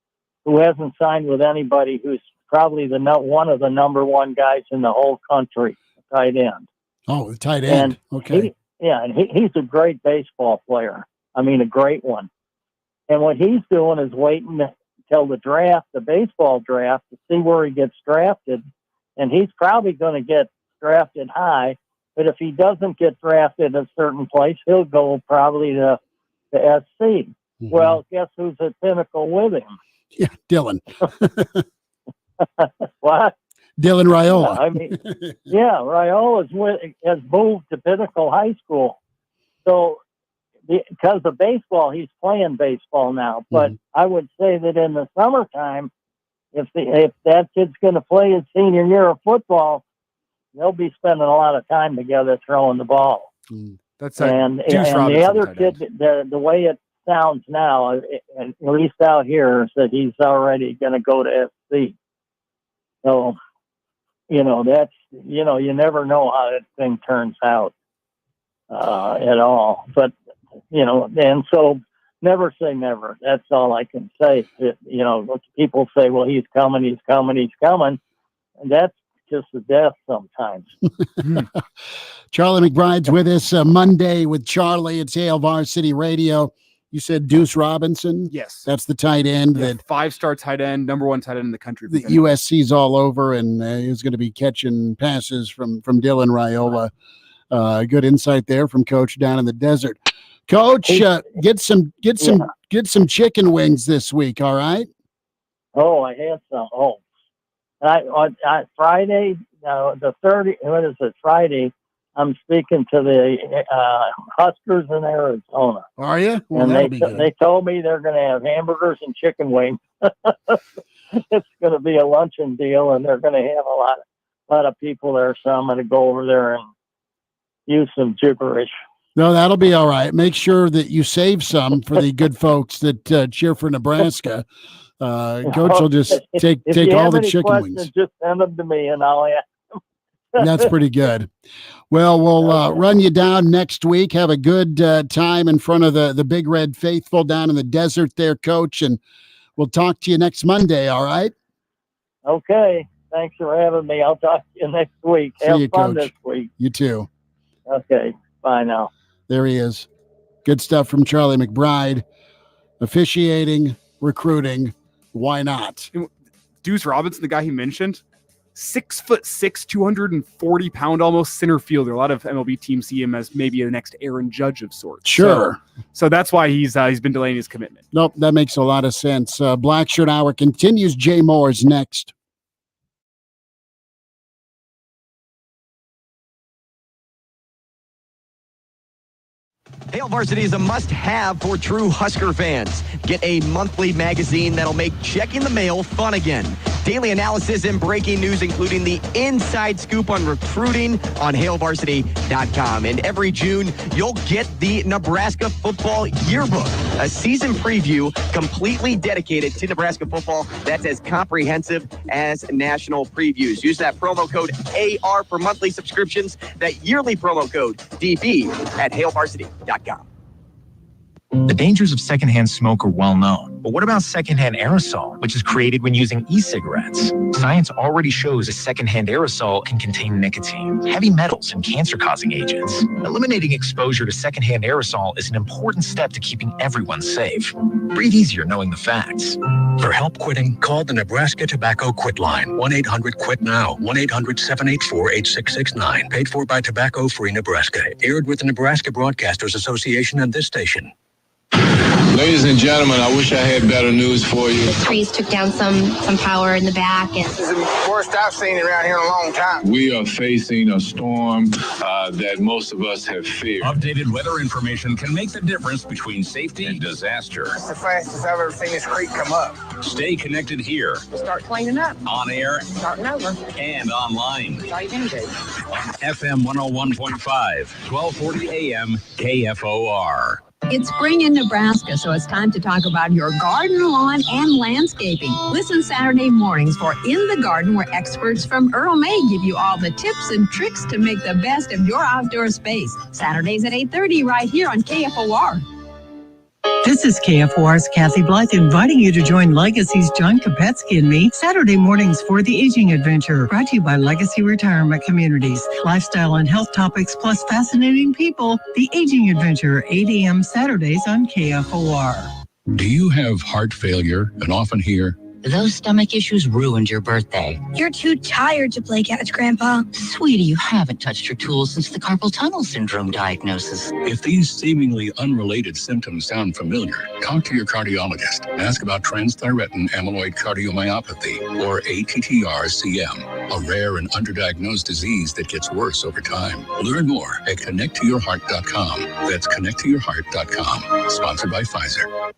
who hasn't signed with anybody, who's probably one of the number 1 guys in the whole country, tight end. Oh, the tight end. Okay. He's a great baseball player. I mean, a great one. And what he's doing is waiting till the draft, the baseball draft, to see where he gets drafted. And he's probably going to get drafted high. But if he doesn't get drafted at a certain place, he'll go probably to to SC. Well, guess who's at Pinnacle with him? Yeah, Dylan. What? Dylan Raiola. Yeah, I mean, yeah, Raiola has moved to Pinnacle High School. So because of baseball, he's playing baseball now. But I would say that in the summertime, if that kid's going to play his senior year of football, they'll be spending a lot of time together throwing the ball. That's and the other kid, the way it sounds now, at least out here, is that he's already going to go to SC. So, that's, you never know how that thing turns out at all. But, and so never say never. That's all I can say. People say, well, he's coming. And that's just a death sometimes. Charlie McBride's with us Monday with Charlie. It's Hail Varsity Radio. You said Deuce Robinson? Yes. That's the tight end. Yeah, that 5-star tight end, number one tight end in the country. The USC's all over, and he's going to be catching passes from Dylan Raiola. Good insight there from Coach down in the desert. Coach, get some chicken wings this week, all right? Oh, I had some. Oh, I Friday, the 30th. What is it? Friday. I'm speaking to the Huskers in Arizona. Are you? Well, and they told me they're going to have hamburgers and chicken wings. It's going to be a luncheon deal, and they're going to have a lot of people there. So I'm going to go over there and use some gibberish. No, that'll be all right. Make sure that you save some for the good folks that cheer for Nebraska. Coach will just take all the chicken wings. Just send them to me, and I'll ask. That's pretty good. Well, we'll run you down next week. Have a good time in front of the Big Red Faithful down in the desert there, Coach, and we'll talk to you next Monday, all right? Okay. Thanks for having me. I'll talk to you next week. Have fun this week. You too. Okay. Bye now. There he is. Good stuff from Charlie McBride. Officiating, recruiting. Why not? Deuce Robinson, the guy he mentioned, 6'6", 240-pound, almost center fielder. A lot of MLB teams see him as maybe the next Aaron Judge of sorts. Sure. So that's why he's been delaying his commitment. Nope, that makes a lot of sense. Black Shirt Hour continues. Jay Moore's next. Hail Varsity is a must-have for true Husker fans. Get a monthly magazine that'll make checking the mail fun again. Daily analysis and breaking news, including the inside scoop on recruiting on HailVarsity.com. And every June, you'll get the Nebraska Football Yearbook, a season preview completely dedicated to Nebraska football that's as comprehensive as national previews. Use that promo code AR for monthly subscriptions, that yearly promo code DB at HailVarsity.com. The dangers of secondhand smoke are well known. But what about secondhand aerosol, which is created when using e-cigarettes? Science already shows a secondhand aerosol can contain nicotine, heavy metals, and cancer-causing agents. Eliminating exposure to secondhand aerosol is an important step to keeping everyone safe. Breathe easier knowing the facts. For help quitting, call the Nebraska Tobacco Quit Line, 1-800-QUIT-NOW, 1-800-784-8669. Paid for by Tobacco Free Nebraska. Aired with the Nebraska Broadcasters Association and this station. Ladies and gentlemen, I wish I had better news for you. Trees took down some power in the back. This is the worst I've seen around here in a long time. We are facing a storm that most of us have feared. Updated weather information can make the difference between safety and disaster. It's the fastest I've ever seen this creek come up. Stay connected here. Start cleaning up. On air. Starting over. And online. That's all you can do. FM 101.5, 1240 AM, KFOR. It's spring in Nebraska, so it's time to talk about your garden, lawn, and landscaping. Listen Saturday mornings for In the Garden, where experts from Earl May give you all the tips and tricks to make the best of your outdoor space. Saturdays at 8:30 right here on KFOR. This is KFOR's Kathy Blythe inviting you to join Legacy's John Kopetsky and me Saturday mornings for the Aging Adventure, brought to you by Legacy Retirement Communities. Lifestyle and health topics plus fascinating people. The Aging Adventure, 8 a.m. Saturdays on KFOR. Do you have heart failure and often hear, Those stomach issues ruined your birthday. You're too tired to play catch, Grandpa. Sweetie, you haven't touched your tools since the carpal tunnel syndrome diagnosis. If these seemingly unrelated symptoms sound familiar, talk to your cardiologist. Ask about transthyretin amyloid cardiomyopathy, or ATTR-CM, a rare and underdiagnosed disease that gets worse over time. Learn more at connecttoyourheart.com. That's connecttoyourheart.com. Sponsored by Pfizer.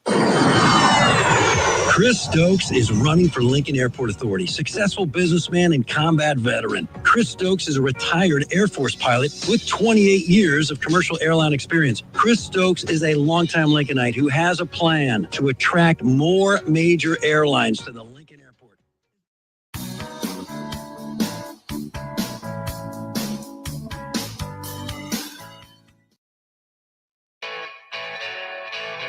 Chris Stokes is running for Lincoln Airport Authority, successful businessman and combat veteran. Chris Stokes is a retired Air Force pilot with 28 years of commercial airline experience. Chris Stokes is a longtime Lincolnite who has a plan to attract more major airlines to the Lincoln Airport.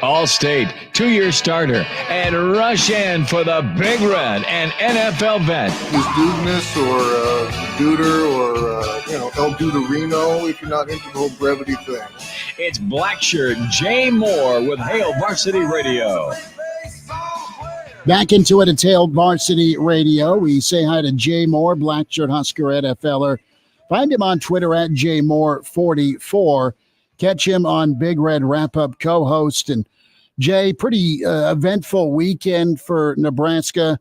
All-State, 2-year starter, and rush in for the Big Red and NFL vet. Is Dudeness or Duder or, El Duderino if you're not into the whole brevity thing. It's Blackshirt Jay Moore with Hail Varsity Radio. Back into it at Hail Varsity Radio. We say hi to Jay Moore, Blackshirt Husker NFLer. Find him on Twitter at JMoore44. Catch him on Big Red Wrap-Up co-host. And Jay, pretty eventful weekend for Nebraska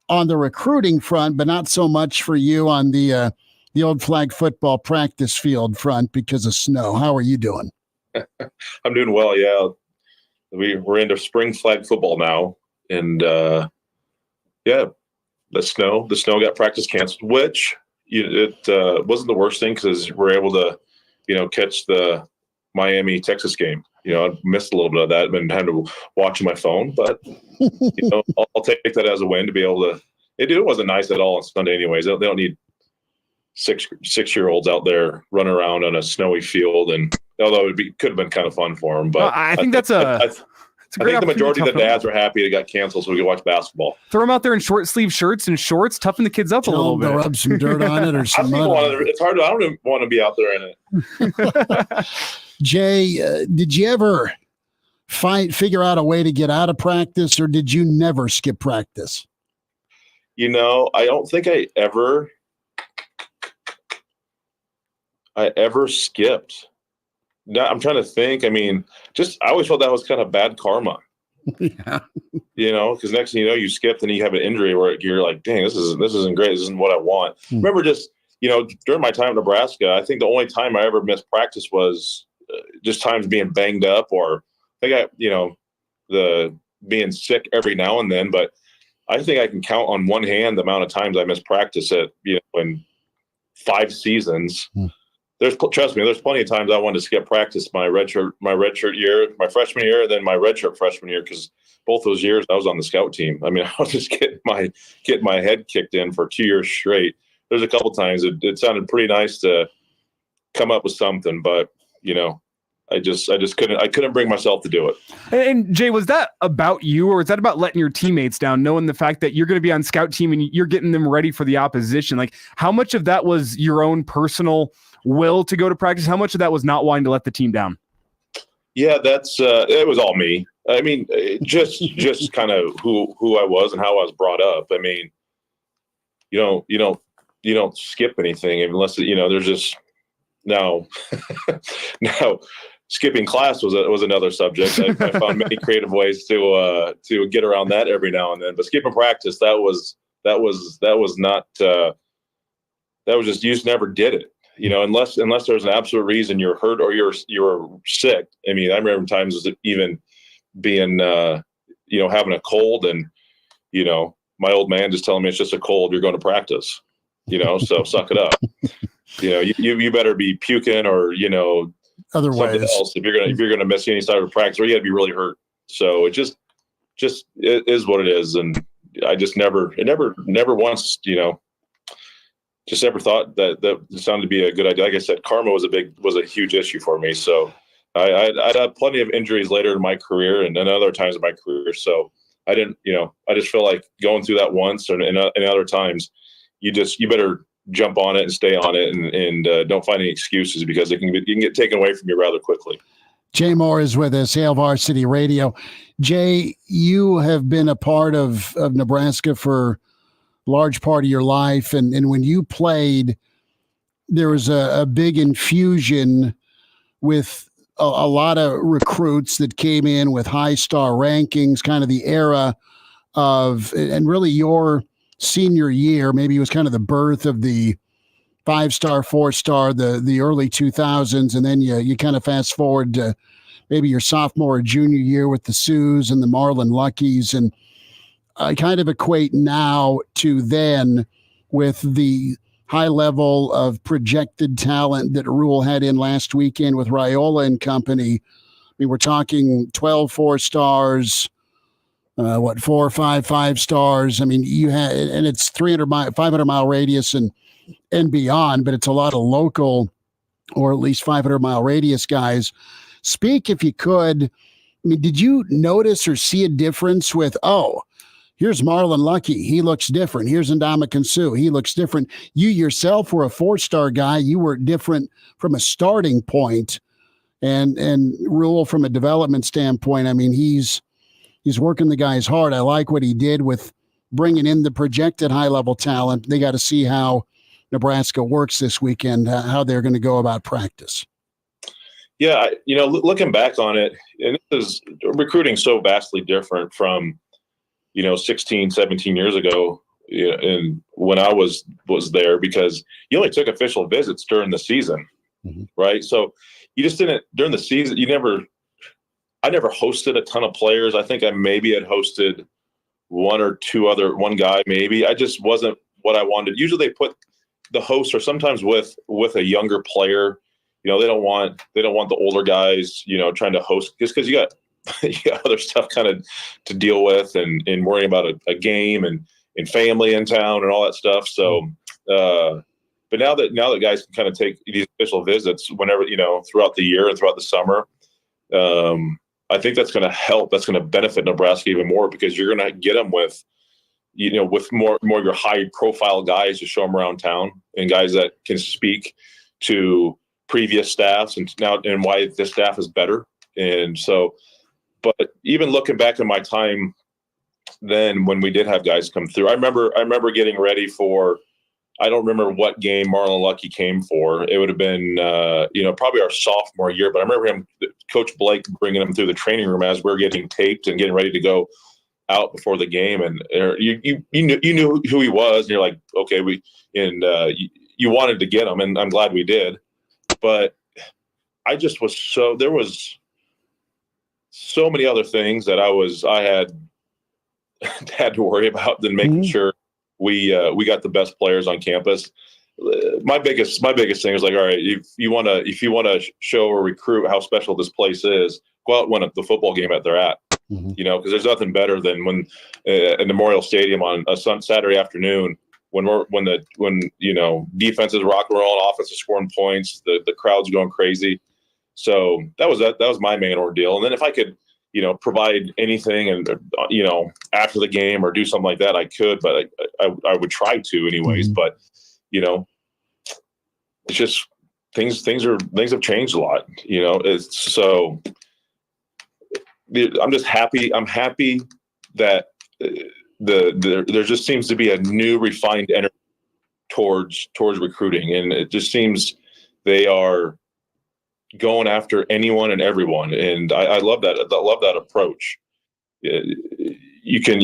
on the recruiting front, but not so much for you on the old flag football practice field front because of snow. How are you doing? I'm doing well, yeah. We're into spring flag football now. And, the snow got practice canceled, which it wasn't the worst thing because we're able to, catch the Miami, Texas game. I missed a little bit of that. I've been having to watch on my phone, but I'll take that as a win to be able to. It wasn't nice at all on Sunday, anyways. They don't need six-year-olds out there running around on a snowy field, and although could have been kind of fun for them, but I think that's a. I think the majority of the dads are happy it got canceled so we could watch basketball. Throw them out there in short sleeve shirts and shorts, toughen the kids up a little bit. Rub some dirt on it or some mud. It's hard. I don't even want to be out there in it. Jay, did you ever figure out a way to get out of practice, or did you never skip practice? I don't think I ever skipped. I'm trying to think. I mean, I always felt that was kind of bad karma. Yeah. Because next thing you know, you skipped and you have an injury where you're like, dang, this isn't great. This isn't what I want. Remember, just during my time in Nebraska, I think the only time I ever missed practice was just times being banged up, or I think the being sick every now and then. But I think I can count on one hand the amount of times I missed practice in 5 seasons. Trust me, there's plenty of times I wanted to skip practice my redshirt year, my freshman year, and then my redshirt freshman year, because both those years I was on the scout team. I mean, I was just getting my head kicked in for 2 years straight. There's a couple times it sounded pretty nice to come up with something, but I just couldn't bring myself to do it. And Jay, was that about you, or is that about letting your teammates down, knowing the fact that you're going to be on scout team and you're getting them ready for the opposition? Like, how much of that was your own personal will to go to practice? How much of that was not wanting to let the team down? Yeah, that's it was all me. I mean, just kind of who I was and how I was brought up. I mean, you don't skip anything unless there's just now skipping class was another subject. I found many creative ways to get around that every now and then. But skipping practice, that was not that was just, you just never did it. Unless there's an absolute reason you're hurt or you're sick. I mean, I remember times even being having a cold and my old man just telling me it's just a cold, you're going to practice. So suck it up. You better be puking or otherwise something else if you're gonna miss any side of practice, or you got to be really hurt. So it just it is what it is, and I just never once just never thought that sounded to be a good idea. Like I said, karma was a huge issue for me. So I had plenty of injuries later in my career and other times in my career. So I didn't, I just feel like going through that once and other times, you better jump on it and stay on it and don't find any excuses, because it can get taken away from you rather quickly. Jay Moore is with us, Hail Varsity Radio. Jay, you have been a part of Nebraska for a large part of your life. And when you played, there was a big infusion with a lot of recruits that came in with high star rankings, kind of the era of, and really your senior year, maybe it was kind of the birth of the 5-star, 4-star, the early 2000s. And then you kind of fast forward to maybe your sophomore or junior year with the Sioux and the Marlin Luckies. And I kind of equate now to then with the high level of projected talent that Rule had in last weekend with Raiola and company. I mean, we're talking 12 4-stars, 4 or 5 stars. I mean, you had, and it's 500-mile radius and beyond, but it's a lot of local or at least 500-mile radius guys. Speak, if you could. I mean, did you notice or see a difference with, here's Marlon Lucky, he looks different. Here's Ndamukong Suh, he looks different. You yourself were a 4-star guy. You were different from a starting point. And Rule, from a development standpoint, I mean, he's working the guys hard. I like what he did with bringing in the projected high-level talent. They got to see how Nebraska works this weekend, how they're going to go about practice. Yeah, looking back on it, and this is recruiting so vastly different from, 16, 17 years ago, and when I was there, because you only took official visits during the season, right? So you just didn't, during the season, I never hosted a ton of players. I think I maybe had hosted one guy maybe. I just wasn't what I wanted. Usually they put the host, or sometimes with a younger player, they don't want the older guys, trying to host, just because you got other stuff kind of to deal with and worrying about a game and family in town and all that stuff. So, but now that guys can kind of take these official visits whenever, throughout the year and throughout the summer, I think that's going to help. That's going to benefit Nebraska even more, because you're going to get them with, with more your high profile guys to show them around town, and guys that can speak to previous staffs and why this staff is better. And so, but even looking back in my time then, when we did have guys come through, I remember getting ready for, I don't remember what game Marlon Lucky came for. It would have been, probably our sophomore year, but I remember Coach Blake bringing him through the training room as we were getting taped and getting ready to go out before the game. And you knew who he was, and you're like, okay, you wanted to get him, and I'm glad we did. But I just there was so many other things that I had to worry about than making sure we got the best players on campus. My biggest thing is like, all right, if you want to show or recruit how special this place is, go out and win the football game that they're at. Because there's nothing better than when in Memorial Stadium on a Saturday afternoon, when defense is rock and roll, offense is scoring points, the crowd's going crazy. So that was my main ordeal. And then if I could, provide anything and, after the game or do something like that, I could, but I would try to anyways. But, it's just things have changed a lot, it's so I'm just happy. I'm happy that there just seems to be a new refined energy towards recruiting. And it just seems they are going after anyone and everyone. And I love that. I love that approach. You can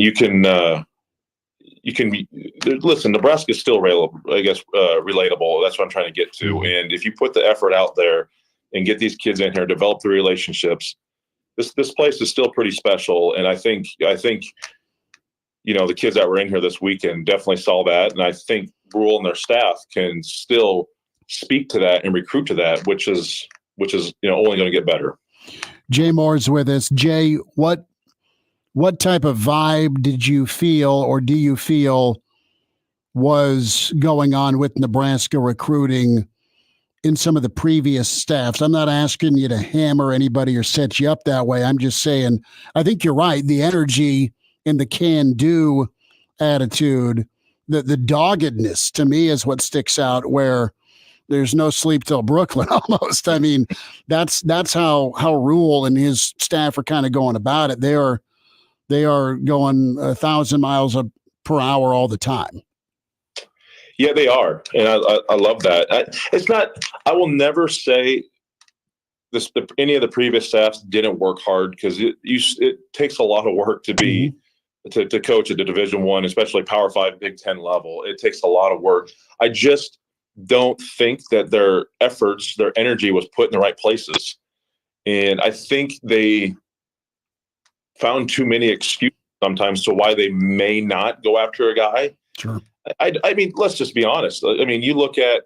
listen, Nebraska is still relatable. That's what I'm trying to get to. And if you put the effort out there and get these kids in here, develop the relationships, this place is still pretty special. And I think the kids that were in here this weekend definitely saw that. And I think Rule and their staff can still speak to that and recruit to that, which is only going to get better. Jay Moore's with us. Jay, what type of vibe did you feel, or do you feel, was going on with Nebraska recruiting in some of the previous staffs? I'm not asking you to hammer anybody or set you up that way. I'm just saying, I think you're right. The energy and the can-do attitude, the doggedness, to me, is what sticks out, where there's no sleep till Brooklyn almost. I mean, that's how Rule and his staff are kind of going about it. They are going 1,000 miles per hour all the time. Yeah, they are, and I love that. I will never say any of the previous staffs didn't work hard, because it takes a lot of work to be to coach at the Division I, especially Power 5, Big Ten level. It takes a lot of work. I just don't think that their efforts, their energy was put in the right places, and I think they found too many excuses sometimes to why they may not go after a guy. Sure. I mean, let's just be honest. I mean, you look at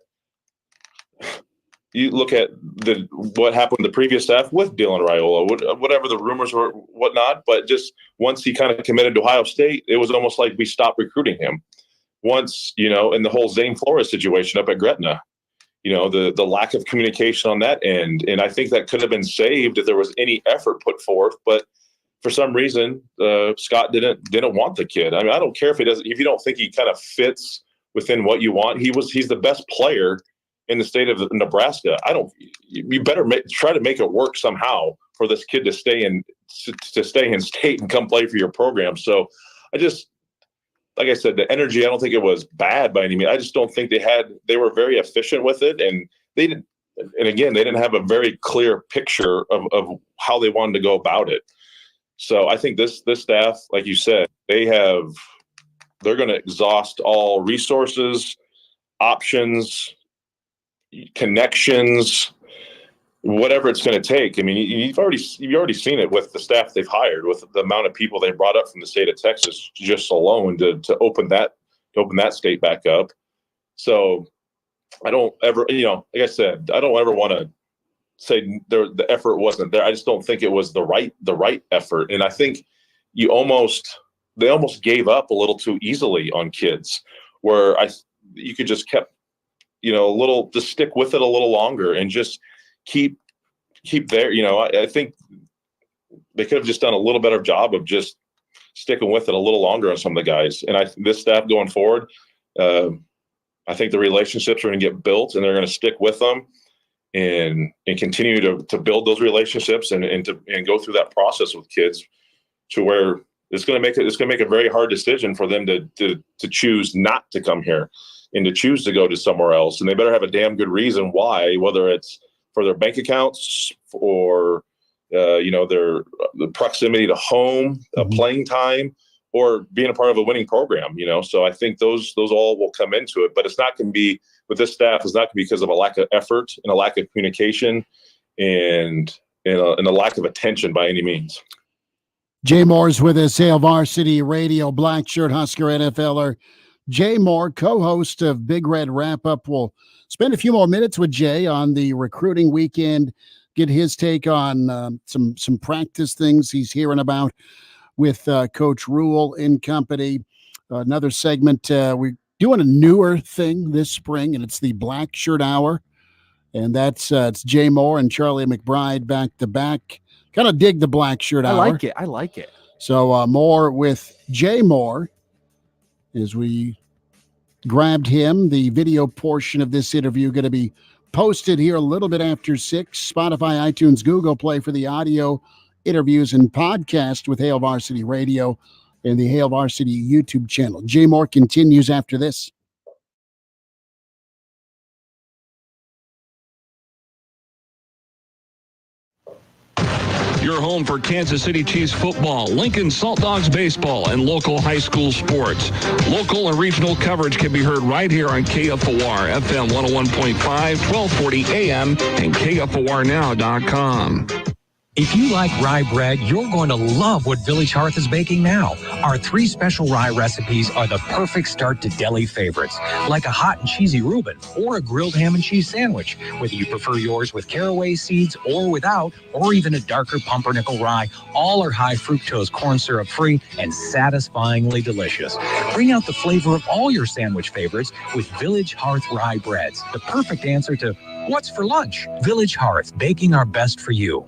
what happened with the previous staff with Dylan Raiola, whatever the rumors or whatnot. But just once he kind of committed to Ohio State, it was almost like we stopped recruiting him. Once, in the whole Zane Flores situation up at Gretna, the lack of communication on that end, and I think that could have been saved if there was any effort put forth. But for some reason, Scott didn't want the kid. I mean, I don't care if you don't think he kind of fits within what you want. He's the best player in the state of Nebraska. You better try to make it work somehow for this kid to stay in state and come play for your program. So like I said, the energy, I don't think it was bad by any means. I just don't think they were very efficient with it. And they didn't have a very clear picture of how they wanted to go about it. So I think this staff, like you said, they're going to exhaust all resources, options, connections, whatever it's going to take. I mean, you've already seen it with the staff they've hired, with the amount of people they brought up from the state of Texas just alone to open that state back up. So I don't ever, like I said, I don't ever want to say the effort wasn't there. I just don't think it was the right effort. And I think they almost gave up a little too easily on kids, where you could just kept, just stick with it a little longer and just keep there. I think they could have just done a little better job of just sticking with it a little longer on some of the guys. And this staff going forward, I think the relationships are going to get built, and they're going to stick with them and continue to build those relationships and go through that process with kids, to where it's going to make a very hard decision for them to choose not to come here and to choose to go to somewhere else. And they better have a damn good reason why, whether it's for their bank accounts or the proximity to home, playing time, or being a part of a winning program. So I think those all will come into it. But it's not going to be with this staff. It's not going to be because of a lack of effort and a lack of communication and a lack of attention by any means. Jay Moore's with us, Hail Varsity Radio, Black Shirt Husker NFLer. Jay Moore, co-host of Big Red Wrap-Up. We'll spend a few more minutes with Jay on the recruiting weekend, get his take on some practice things he's hearing about with Coach Rule and company. Another segment, we're doing a newer thing this spring, and it's the Black Shirt Hour. And that's it's Jay Moore and Charlie McBride back to back. Kind of dig the Black Shirt Hour. I like it. So more with Jay Moore as we grabbed him. The video portion of this interview going to be posted here a little bit after 6. Spotify, iTunes, Google Play for the audio interviews and podcast with Hail Varsity Radio and the Hail Varsity YouTube channel. Jay Moore continues after this. Your home for Kansas City Chiefs football, Lincoln Salt Dogs baseball, and local high school sports. Local and regional coverage can be heard right here on KFOR, FM 101.5, 1240 AM, and KFORnow.com. If you like rye bread, you're going to love what Village Hearth is baking now. Our 3 special rye recipes are the perfect start to deli favorites, like a hot and cheesy Reuben or a grilled ham and cheese sandwich. Whether you prefer yours with caraway seeds or without, or even a darker pumpernickel rye, all are high fructose corn syrup free and satisfyingly delicious. Bring out the flavor of all your sandwich favorites with Village Hearth rye breads, the perfect answer to what's for lunch. Village Hearth, baking our best for you.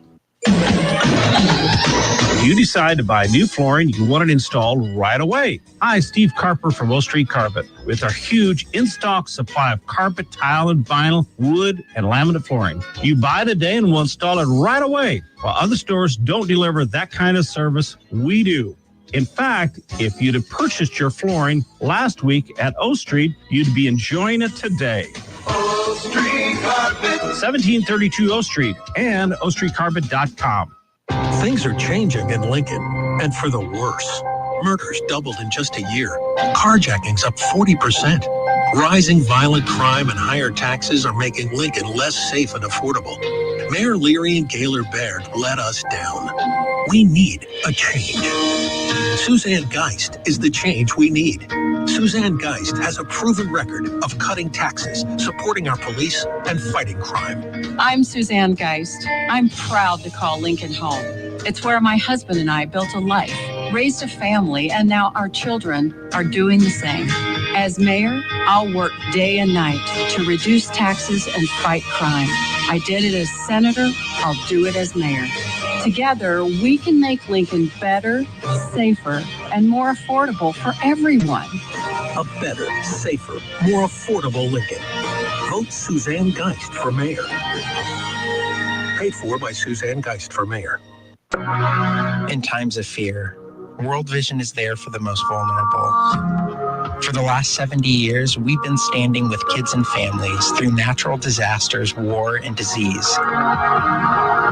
You decide to buy new flooring, you want it installed right away. Hi, Steve Carper from O Street Carpet. With our huge in-stock supply of carpet, tile, and vinyl, wood, and laminate flooring. You buy today and we'll install it right away. While other stores don't deliver that kind of service, we do. In fact, if you'd have purchased your flooring last week at O Street, you'd be enjoying it today. O Street Carpet. 1732 O Street and ostreetcarpet.com. Things are changing in Lincoln, and for the worse. Murders doubled in just a year. Carjackings up 40%. Rising violent crime and higher taxes are making Lincoln less safe and affordable. Mayor Leary and Gaylor Baird let us down. We need a change. Suzanne Geist is the change we need. Suzanne Geist has a proven record of cutting taxes, supporting our police, and fighting crime. I'm Suzanne Geist. I'm proud to call Lincoln home. It's where my husband and I built a life, raised a family, and now our children are doing the same. As mayor, I'll work day and night to reduce taxes and fight crime. I did it as senator, I'll do it as mayor. Together, we can make Lincoln better, safer, and more affordable for everyone. A better, safer, more affordable Lincoln. Vote Suzanne Geist for mayor. Paid for by Suzanne Geist for mayor. In times of fear, World Vision is there for the most vulnerable. For the last 70 years, we've been standing with kids and families through natural disasters, war, and disease,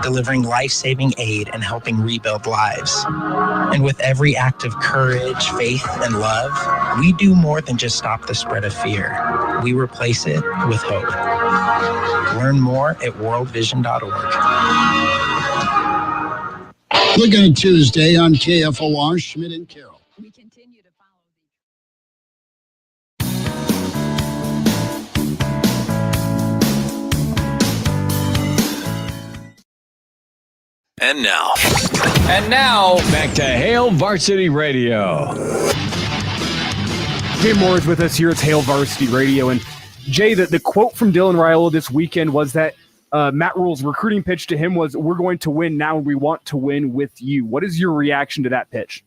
delivering life-saving aid and helping rebuild lives. And with every act of courage, faith, and love, we do more than just stop the spread of fear. We replace it with hope. Learn more at worldvision.org. Looking at Tuesday on KFOR, Schmidt and Carroll. We continue to follow And now, back to Hail Varsity Radio. Jay Moore is with us here at Hail Varsity Radio. And Jay, the quote from Dylan Raiola this weekend was that Matt Rule's recruiting pitch to him was, "We're going to win now, and we want to win with you." What is your reaction to that pitch?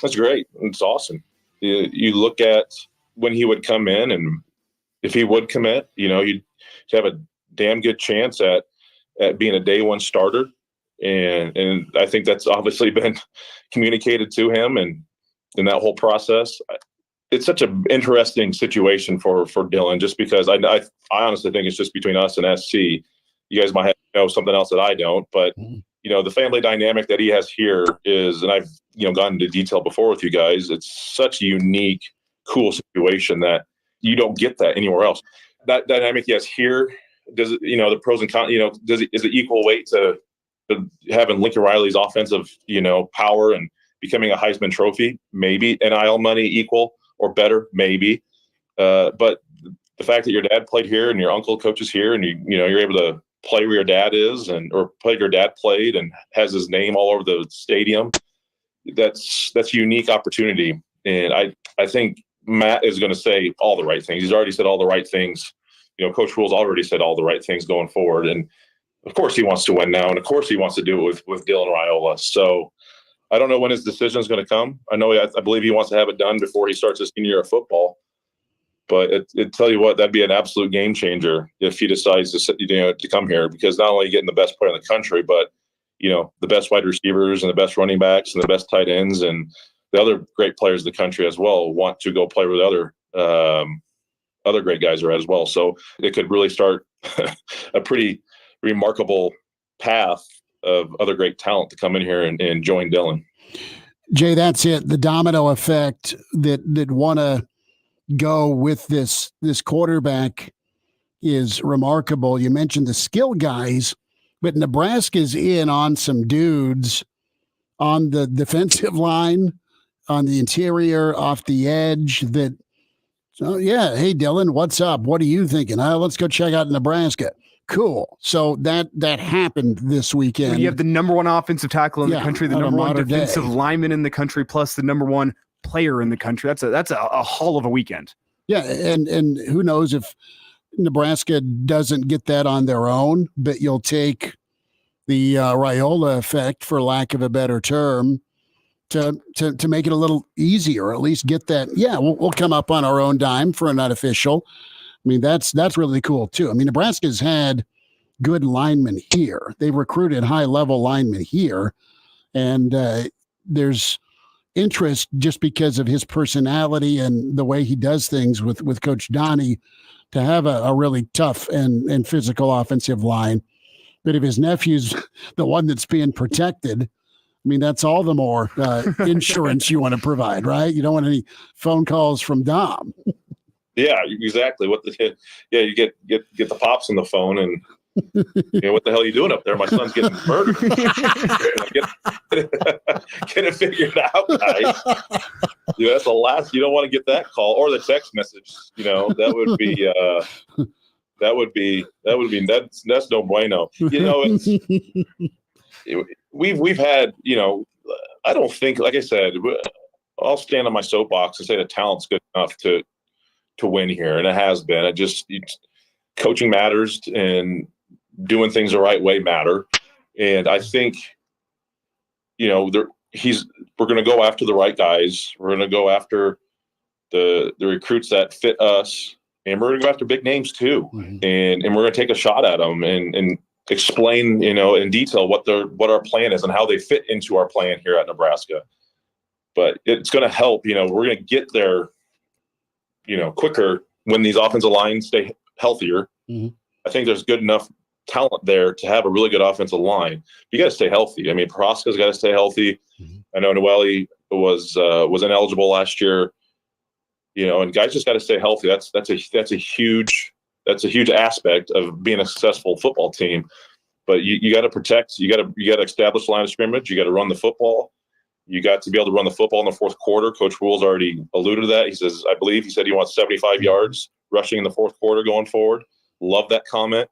That's great. It's awesome. You look at when he would come in, and if he would commit, you'd have a damn good chance at being a day one starter. And I think that's obviously been communicated to him, and in that whole process, it's such an interesting situation for Dylan, just because I honestly think it's just between us and SC. You guys might know something else that I don't, but the family dynamic that he has here is, and I've gone into detail before with you guys. It's such a unique, cool situation that you don't get that anywhere else. That dynamic he has here, does it? The pros and cons. Is it equal weight to having Lincoln Riley's offensive, power and becoming a Heisman Trophy? Maybe. NIL money equal or better? Maybe. But the fact that your dad played here and your uncle coaches here, and you're able to play where your dad is, or play where your dad played and has his name all over the stadium, that's a unique opportunity. And I think Matt is going to say all the right things. He's already said all the right things. Coach Rule's already said all the right things going forward. And of course he wants to win now. And of course he wants to do it with Dylan Raiola. So I don't know when his decision is going to come. I believe he wants to have it done before he starts his senior year of football. But it tell you what, that'd be an absolute game changer if he decides to come here, because not only are you getting the best player in the country, but the best wide receivers and the best running backs and the best tight ends and the other great players in the country as well want to go play with other great guys are at as well. So it could really start a pretty remarkable path of other great talent to come in here and join Dylan. Jay, that's it. The domino effect that want to go with this quarterback is remarkable. You mentioned the skill guys, but Nebraska's in on some dudes on the defensive line, on the interior, off the edge that, yeah, hey, Dylan, what's up? What are you thinking? Let's go check out Nebraska. Cool. So that happened this weekend. When you have the number one offensive tackle in the country, the number one defensive lineman in the country, plus the number one player in the country. That's a haul of a weekend. Yeah, and who knows if Nebraska doesn't get that on their own, but you'll take the Raiola effect, for lack of a better term, to make it a little easier, or at least get that. Yeah, we'll come up on our own dime for an unofficial. I mean, that's really cool too. I mean, Nebraska's had good linemen here. They've recruited high-level linemen here, and there's interest just because of his personality and the way he does things with Coach Donnie to have a really tough and physical offensive line. But if his nephew's the one that's being protected, I mean, that's all the more insurance you want to provide, right? You don't want any phone calls from Dom. Yeah, exactly. You get the pops on the phone and what the hell are you doing up there? My son's getting murdered. Get it figured out, guys. That's the last. You don't want to get that call or the text message. That would be that's no bueno. We've had. I don't think, like I said, I'll stand on my soapbox and say the talent's good enough to win here, and it has been. Coaching matters, and doing things the right way matter. And I think, we're going to go after the right guys. We're going to go after the recruits that fit us, and we're going to go after big names too. Mm-hmm. And we're going to take a shot at them and explain, in detail what our plan is and how they fit into our plan here at Nebraska. But it's going to help, we're going to get there, quicker when these offensive lines stay healthier. Mm-hmm. I think there's good enough talent there to have a really good offensive line. You got to stay healthy. I mean, Proska's got to stay healthy. Mm-hmm. I know Noelle was ineligible last year, and guys just got to stay healthy. That's a huge aspect of being a successful football team. But you got to protect. You got to establish line of scrimmage. You got to run the football. You got to be able to run the football in the fourth quarter. Coach Rule's already alluded to that. He said he wants 75 yards rushing in the fourth quarter going forward. Love that comment.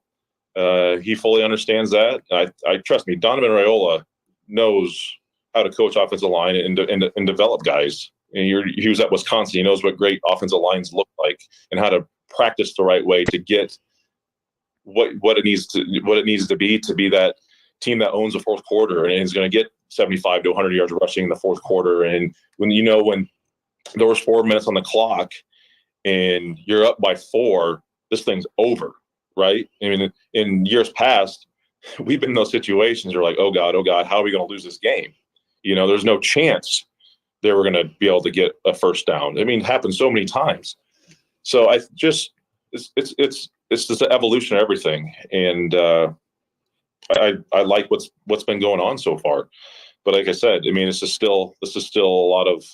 He fully understands that. I trust me. Donovan Raiola knows how to coach offensive line and develop guys. And he was at Wisconsin. He knows what great offensive lines look like and how to practice the right way to get what it needs to be that team that owns the fourth quarter and is going to get 75 to 100 yards rushing in the fourth quarter. And when there was 4 minutes on the clock and you're up by 4, this thing's over. Right. I mean, in years past, we've been in those situations. You're like, oh God, how are we going to lose this game? There's no chance they were going to be able to get a first down. I mean, it happened so many times. So it's just the evolution of everything. And I like what's been going on so far. But like I said, I mean, this is still a lot of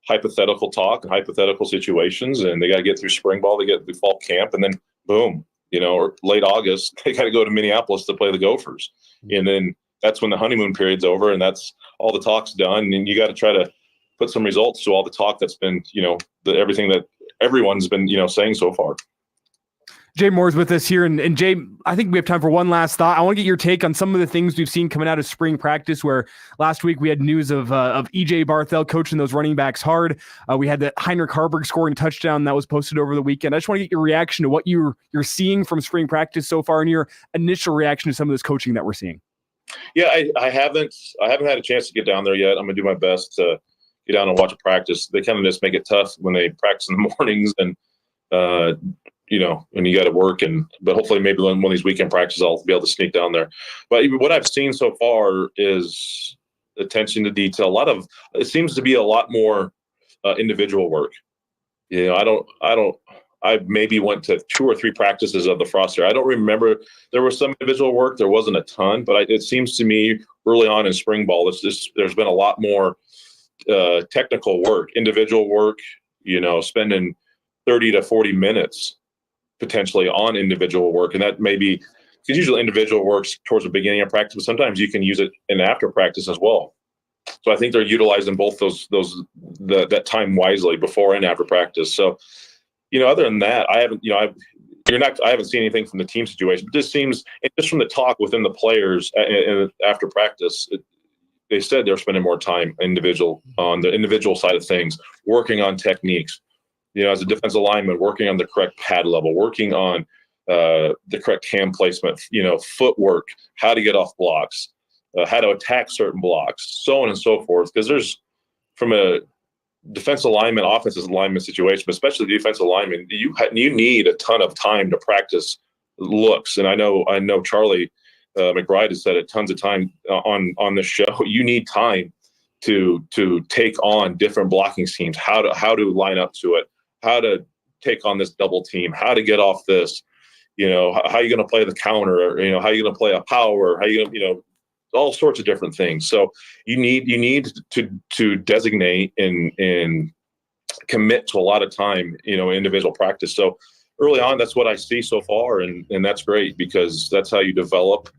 hypothetical talk and hypothetical situations, and they got to get through spring ball, they get through fall camp, and then boom. Or late August, they got to go to Minneapolis to play the Gophers. And then that's when the honeymoon period's over and that's all the talk's done. And you got to try to put some results to all the talk that's been, everything that everyone's been, saying so far. Jay Moore's with us here. And Jay, I think we have time for one last thought. I want to get your take on some of the things we've seen coming out of spring practice, where last week we had news of EJ Barthel coaching those running backs hard. We had that Heinrich Harburg scoring a touchdown that was posted over the weekend. I just want to get your reaction to what you're seeing from spring practice so far and your initial reaction to some of this coaching that we're seeing. Yeah, I haven't had a chance to get down there yet. I'm going to do my best to get down and watch a practice. They kind of just make it tough when they practice in the mornings and, and you got to work, but hopefully maybe one of these weekend practices I'll be able to sneak down there. But what I've seen so far is attention to detail. It seems to be a lot more individual work. I maybe went to 2 or 3 practices of the Froster. I don't remember. There was some individual work. There wasn't a ton, but it seems to me early on in spring ball, there's been a lot more technical work, individual work, spending 30 to 40 minutes potentially on individual work. And that may be because usually individual works towards the beginning of practice, but sometimes you can use it in after practice as well. So I think they're utilizing both that time wisely before and after practice. So, other than that, I haven't seen anything from the team situation. It just seems, just from the talk within the players after practice, they said they're spending more time on the individual side of things, working on techniques. As a defensive lineman, working on the correct pad level, working on the correct hand placement, footwork, how to get off blocks, how to attack certain blocks, so on and so forth. Because there's, from a defensive lineman, offensive lineman situation, but especially defensive lineman, you need a ton of time to practice looks. And I know Charlie McBride has said it tons of time on this show. You need time to take on different blocking schemes, how to line up to it, how to take on this double team, how to get off this, how are you going to play the counter, how are you going to play a power, how you going to, all sorts of different things. So you need to designate and commit to a lot of time, individual practice. So early on, that's what I see so far. And that's great, because that's how you develop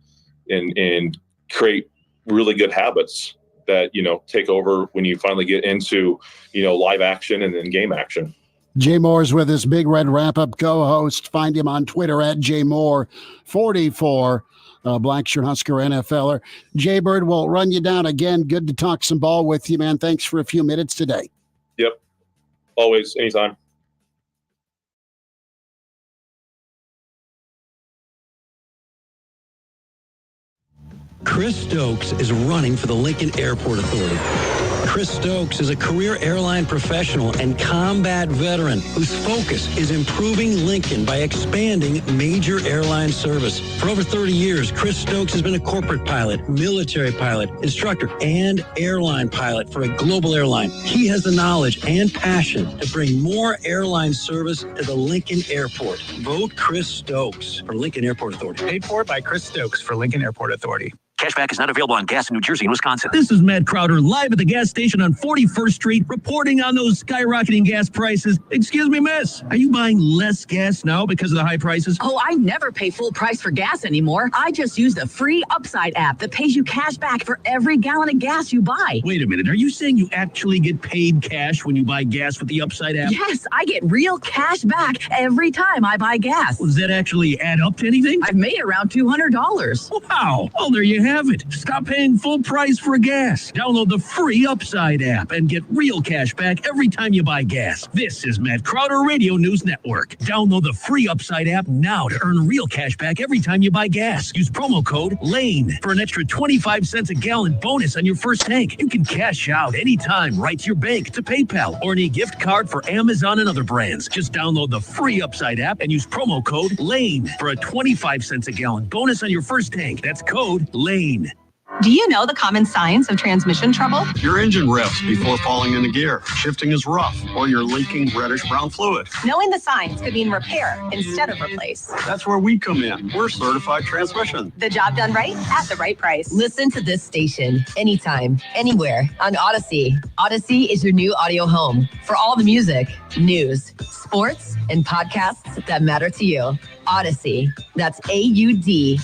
and create really good habits that, take over when you finally get into, live action and then game action. Jay Moore's with us, Big Red Wrap-Up co-host. Find him on Twitter at JMoore44, Blackshirt Husker NFLer. Jay Bird will run you down again. Good to talk some ball with you, man. Thanks for a few minutes today. Yep. Always, anytime. Chris Stokes is running for the Lincoln Airport Authority. Chris Stokes is a career airline professional and combat veteran whose focus is improving Lincoln by expanding major airline service. For over 30 years, Chris Stokes has been a corporate pilot, military pilot, instructor, and airline pilot for a global airline. He has the knowledge and passion to bring more airline service to the Lincoln Airport. Vote Chris Stokes for Lincoln Airport Authority. Paid for by Chris Stokes for Lincoln Airport Authority. Cashback is not available on gas in New Jersey and Wisconsin. This is Matt Crowder live at the gas station on 41st Street, reporting on those skyrocketing gas prices. Excuse me, miss, are you buying less gas now because of the high prices? Oh, I never pay full price for gas anymore. I just use the free Upside app that pays you cash back for every gallon of gas you buy. Wait a minute, are you saying you actually get paid cash when you buy gas with the Upside app? Yes, I get real cash back every time I buy gas. Well, does that actually add up to anything? I've made around $200. Wow, well, there you have it. Stop paying full price for gas. Download the free Upside app and get real cash back every time you buy gas. This is Matt Crowder Radio News Network. Download the free Upside app now to earn real cash back every time you buy gas. Use promo code LANE for an extra 25 cents a gallon bonus on your first tank. You can cash out anytime right to your bank, to PayPal, or any gift card for Amazon and other brands. Just download the free Upside app and use promo code LANE for a 25 cents a gallon bonus on your first tank. That's code LANE. Do you know the common signs of transmission trouble? Your engine revs before falling into gear. Shifting is rough, or you're leaking reddish-brown fluid. Knowing the signs could mean repair instead of replace. That's where we come in. We're certified transmission. The job done right at the right price. Listen to this station anytime, anywhere on Odyssey. Odyssey is your new audio home for all the music, news, sports, and podcasts that matter to you. Odyssey. That's AUDACY.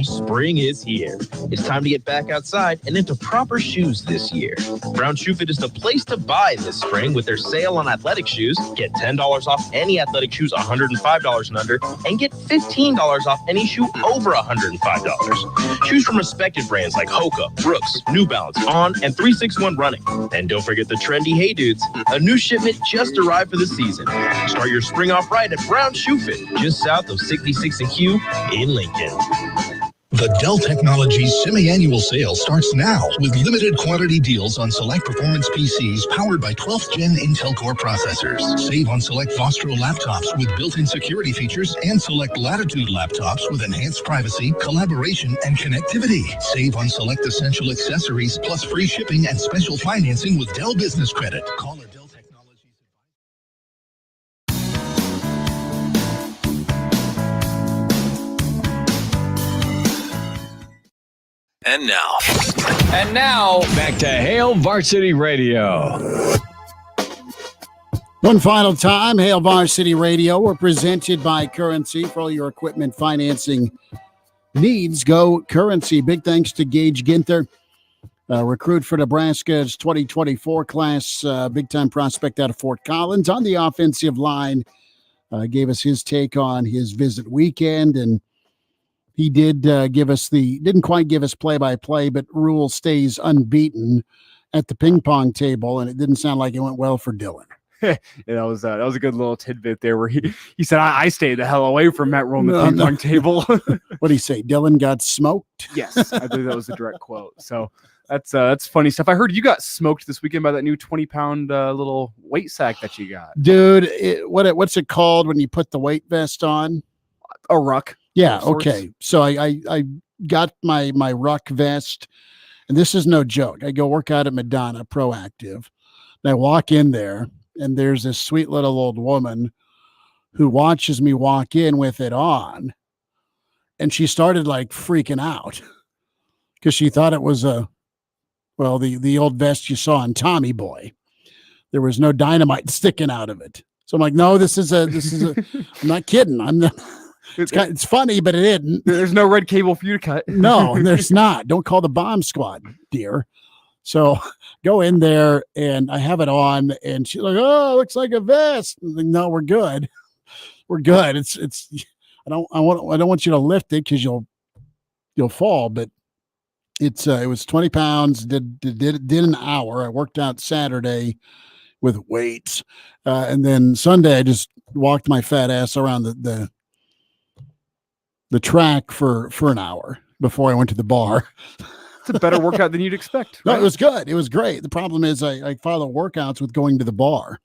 Spring is here. It's time to get back outside and into proper shoes this year. Brown Shoe Fit is the place to buy this spring with their sale on athletic shoes. Get $10 off any athletic shoes $105 and under, and get $15 off any shoe over $105. Choose from respected brands like Hoka, Brooks, New Balance, On, and 361 Running. And don't forget the trendy Hey Dudes. A new shipment just arrived for the season. Start your spring off right at Brown Shoe Fit, just south of 66 and Q in Lincoln. The Dell Technologies semi-annual sale starts now with limited quantity deals on select performance PCs powered by 12th Gen Intel Core processors. Save on select Vostro laptops with built-in security features and select Latitude laptops with enhanced privacy, collaboration, and connectivity. Save on select essential accessories plus free shipping and special financing with Dell Business Credit. Call a Dell Technologies. And now, back to Hail Varsity Radio. One final time, Hail Varsity Radio. We're presented by Currency. For all your equipment financing needs, go Currency. Big thanks to Gage Ginther, recruit for Nebraska's 2024 class, big-time prospect out of Fort Collins on the offensive line. Gave us his take on his visit weekend, and he did didn't quite give us play-by-play, but Rule stays unbeaten at the ping pong table, and it didn't sound like it went well for Dylan. Yeah, that was a good little tidbit there where he said, I stay the hell away from Matt rolling the ping pong table. What do you say? Dylan got smoked? Yes, I believe that was a direct quote. So that's funny stuff. I heard you got smoked this weekend by that new 20-pound little weight sack that you got. Dude, what's it called when you put the weight vest on? A ruck. Yeah, okay. So I got my ruck vest, and this is no joke. I go work out at Madonna Proactive, and I walk in there, and there's this sweet little old woman who watches me walk in with it on, and she started like freaking out because she thought it was the old vest you saw on Tommy Boy. There was no dynamite sticking out of it. So I'm like, no, this is a I'm not kidding. It's funny, but it isn't. There's no red cable for you to cut. No, there's not. Don't call the bomb squad, dear. So go in there, and I have it on, and she's like, "Oh, it looks like a vest." I'm like, no, we're good. We're good. It's. I don't want you to lift it because you'll fall. But it was 20 pounds. Did an hour. I worked out Saturday with weights, and then Sunday I just walked my fat ass around the track for an hour before I went to the bar. It's a better workout than you'd expect. Right? No, it was good. It was great. The problem is I follow workouts with going to the bar.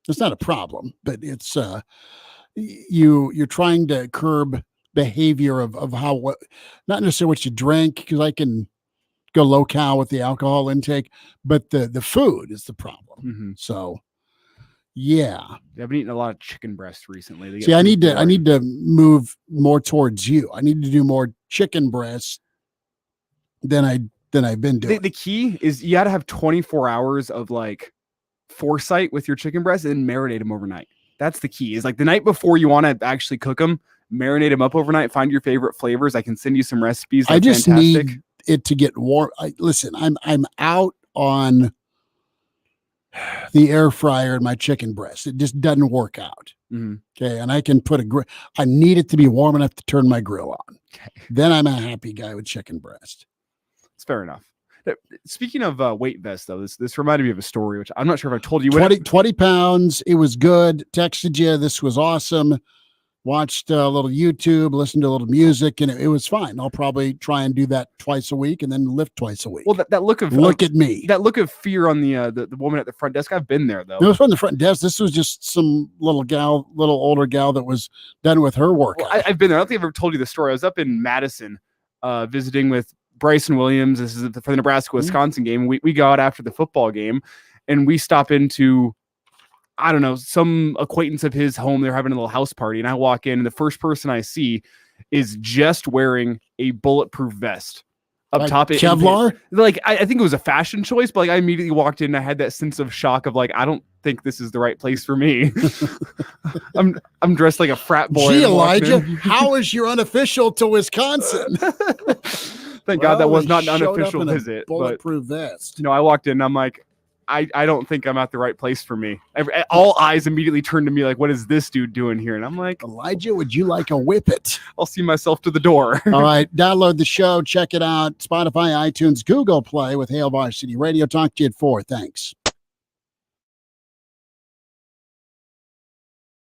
It's not a problem, but it's you're trying to curb behavior of not necessarily what you drink, because I can go low cal with the alcohol intake, but the food is the problem. Mm-hmm. So yeah. I've been eating a lot of chicken breast recently. See, I need to move more towards you. I need to do more chicken breast than I've been doing. The key is you got to have 24 hours of like foresight with your chicken breast and marinate them overnight. That's the key. Is like the night before you want to actually cook them, marinate them up overnight. Find your favorite flavors. I can send you some recipes. I just need it to get warm. Listen, I'm out on the air fryer in my chicken breast. It just doesn't work out. Mm-hmm. Okay. And I can put I need it to be warm enough to turn my grill on. Okay. Then I'm a happy guy with chicken breast. It's fair enough. Speaking of weight vest, though, this reminded me of a story, which I'm not sure if I told you. 20 pounds. It was good. Texted you. This was awesome. Watched a little YouTube, listened to a little music, and it was fine. I'll probably try and do that twice a week and then lift twice a week. Well, that look of at me. That look of fear on the woman at the front desk. I've been there, though. It was from the front desk. This was just some little older gal that was done with her workout. Well, I've been there. I don't think I've ever told you the story. I was up in Madison visiting with Bryson Williams. This is for the Nebraska-Wisconsin game. We go out after the football game, and we stop into, I don't know, some acquaintance of his home. They're having a little house party, and I walk in, and the first person I see is just wearing a bulletproof vest up top. Kevlar? I think it was a fashion choice, but I immediately walked in, and I had that sense of shock of I don't think this is the right place for me. I'm dressed like a frat boy. Gee, Elijah, how is your unofficial to Wisconsin? Thank God that was not an unofficial visit. Bulletproof vest. I walked in, and I'm like, I don't think I'm at the right place for me. All eyes immediately turned to me like, what is this dude doing here? And I'm like, Elijah, would you like a whippet? I'll see myself to the door. All right. Download the show. Check it out. Spotify, iTunes, Google Play with Hail Varsity Radio. Talk to you at 4. Thanks.